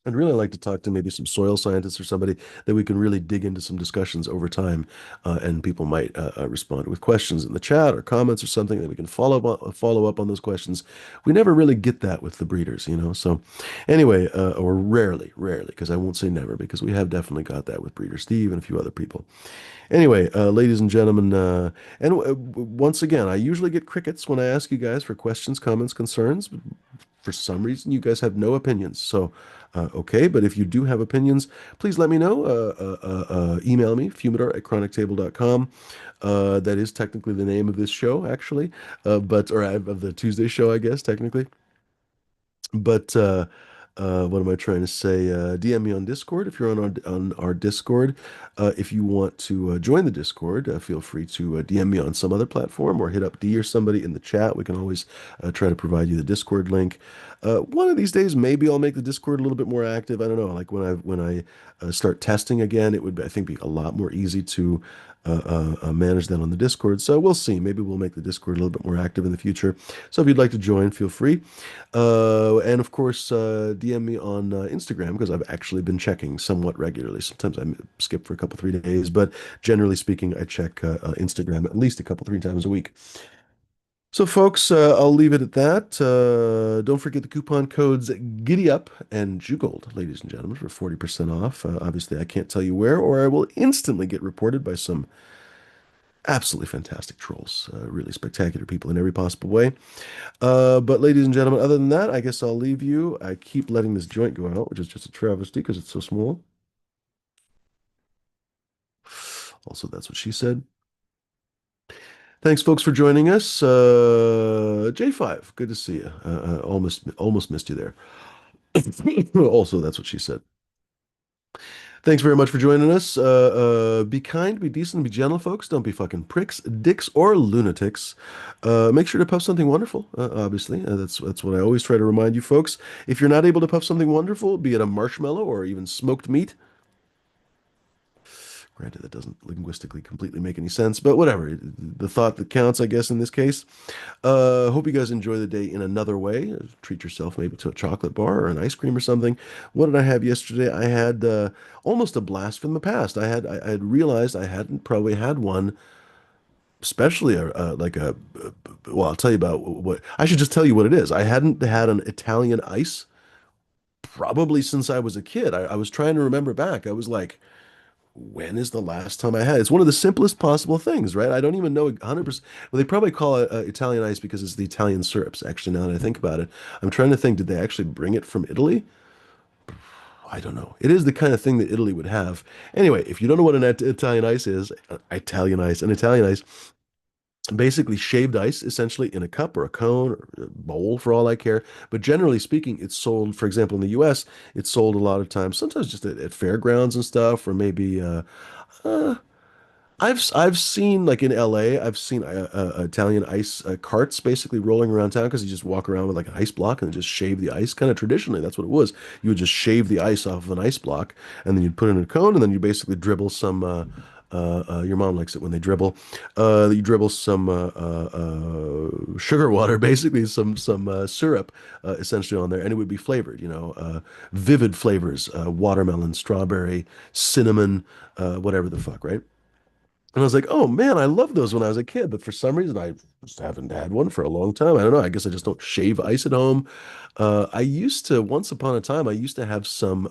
I'd really like to talk to maybe some soil scientists or somebody that we can really dig into some discussions over time, and people might respond with questions in the chat or comments or something that we can follow up on those questions. We never really get that with the breeders. So anyway, or rarely, because I won't say never, because we have definitely got that with Breeder Steve and a few other people. Anyway, ladies and gentlemen, and once again, I usually get crickets when I ask you guys for questions, comments, concerns. But for some reason, you guys have no opinions. So, okay, but if you do have opinions, please let me know. Email me, fumidor@chronictable.com. That is technically the name of this show, actually, or of the Tuesday show, I guess, technically. But what am I trying to say? DM me on Discord if you're on our Discord. If you want to join the Discord, feel free to DM me on some other platform or hit up D or somebody in the chat. We can always try to provide you the Discord link. One of these days, maybe I'll make the Discord a little bit more active. I don't know. Like when I start testing again, it would I think be a lot more easy to manage that on the Discord. So we'll see. Maybe we'll make the Discord a little bit more active in the future. So if you'd like to join, feel free. And of course, DM me on Instagram because I've actually been checking somewhat regularly. Sometimes I skip for a couple, 3 days, but generally speaking, I check Instagram at least a couple, 3 times a week. So, folks, I'll leave it at that. Don't forget the coupon codes Giddy Up and Jugold, ladies and gentlemen, for 40% off. Obviously, I can't tell you where, or I will instantly get reported by some absolutely fantastic trolls. Really spectacular people in every possible way. But, ladies and gentlemen, other than that, I guess I'll leave you. I keep letting this joint go out, which is just a travesty because it's so small. Also, that's what she said. Thanks, folks, for joining us. J5, good to see you. Almost missed you there. Also, that's what she said. Thanks very much for joining us. Be kind, be decent, be gentle, folks. Don't be fucking pricks, dicks, or lunatics. Make sure to puff something wonderful. Obviously, that's what I always try to remind you, folks. If you're not able to puff something wonderful, be it a marshmallow or even smoked meat. Granted, that doesn't linguistically completely make any sense, but whatever. The thought that counts, I guess, in this case. Hope you guys enjoy the day in another way. Treat yourself maybe to a chocolate bar or an ice cream or something. What did I have yesterday? I had almost a blast from the past. I had realized I hadn't probably had one, especially well, I'll tell you about what I should just tell you what it is. I hadn't had an Italian ice probably since I was a kid. I was trying to remember back. I was like, when is the last time I had? It's one of the simplest possible things, right? I don't even know 100%. Well, they probably call it Italian ice because it's the Italian syrups. Actually, now that I think about it, I'm trying to think, did they actually bring it from Italy? I don't know. It is the kind of thing that Italy would have. Anyway, if you don't know what an Italian ice is, an Italian ice, basically shaved ice essentially in a cup or a cone or a bowl for all I care. But generally speaking, it's sold, for example, in the US, it's sold a lot of times, sometimes just at fairgrounds and stuff, or maybe uh, I've seen like in LA, I've seen Italian ice carts basically rolling around town because you just walk around with like an ice block and just shave the ice. Kind of traditionally, that's what it was. You would just shave the ice off of an ice block and then you'd put it in a cone and then you basically dribble some. Your mom likes it when they dribble. You dribble some sugar water, basically some syrup, essentially on there, and it would be flavored. Vivid flavors: watermelon, strawberry, cinnamon, whatever the fuck, right? And I was like, oh man, I loved those when I was a kid, but for some reason I just haven't had one for a long time. I don't know. I guess I just don't shave ice at home. I used to, once upon a time, I used to have some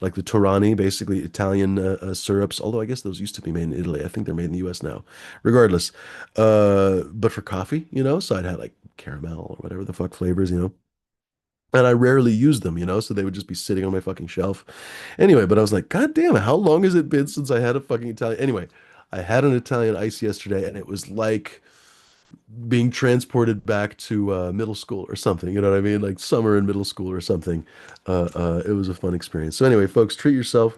like the Torani, basically Italian syrups, although I guess those used to be made in Italy. I think they're made in the US now. Regardless. But for coffee, so I'd had like caramel or whatever the fuck flavors. And I rarely used them, so they would just be sitting on my fucking shelf. Anyway, but I was like, God damn it, how long has it been since I had a fucking Italian? Anyway, I had an Italian ice yesterday, and it was like being transported back to middle school or something. You know what I mean? Like summer in middle school or something. It was a fun experience. So anyway, folks, treat yourself.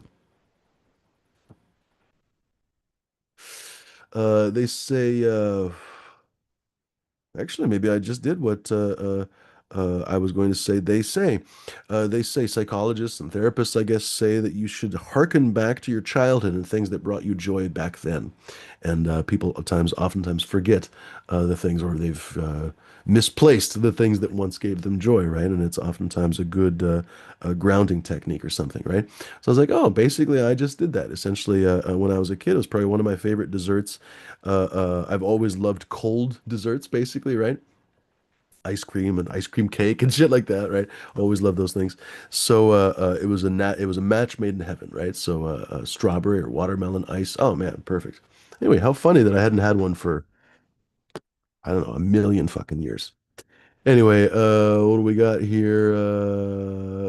They say, actually, maybe I just did what I was going to say. They say psychologists and therapists, I guess, say that you should hearken back to your childhood and things that brought you joy back then. And people oftentimes forget the things, or they've misplaced the things that once gave them joy, right? And it's oftentimes a good grounding technique or something, right? So I was like, oh, basically, I just did that. Essentially, when I was a kid, it was probably one of my favorite desserts. I've always loved cold desserts, basically, right? Ice cream and ice cream cake and shit like that, right? Always love those things. So it was a match made in heaven, right? So strawberry or watermelon ice. Oh man, perfect. Anyway, how funny that I hadn't had one for I don't know, a million fucking years. Anyway, what do we got here?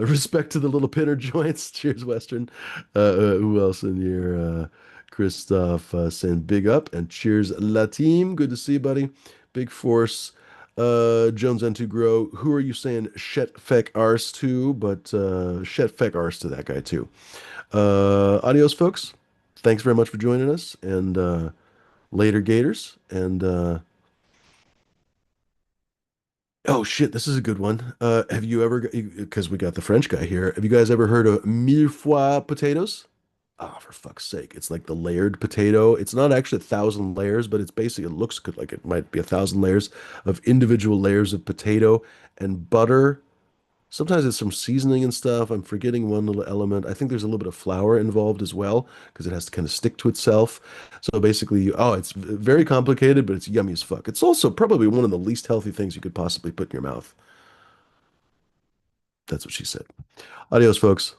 Respect to the little pinner joints. Cheers, Western. Who else in here? Christoph saying big up and cheers, La Team. Good to see you, buddy. Big Force. Jones and to grow. Who are you saying Shet Feck Ars to? But Shet Feck Ars to that guy too. Adios, folks. Thanks very much for joining us. And later, Gators. And oh shit, this is a good one. Have you ever, because we got the French guy here, have you guys ever heard of mille-feuille potatoes? Oh, for fuck's sake. It's like the layered potato. It's not actually 1,000 layers, but it's basically, it looks good, like it might be 1,000 layers of individual layers of potato and butter. Sometimes it's some seasoning and stuff. I'm forgetting one little element. I think there's a little bit of flour involved as well because it has to kind of stick to itself. So basically, it's very complicated, but it's yummy as fuck. It's also probably one of the least healthy things you could possibly put in your mouth. That's what she said. Adios, folks.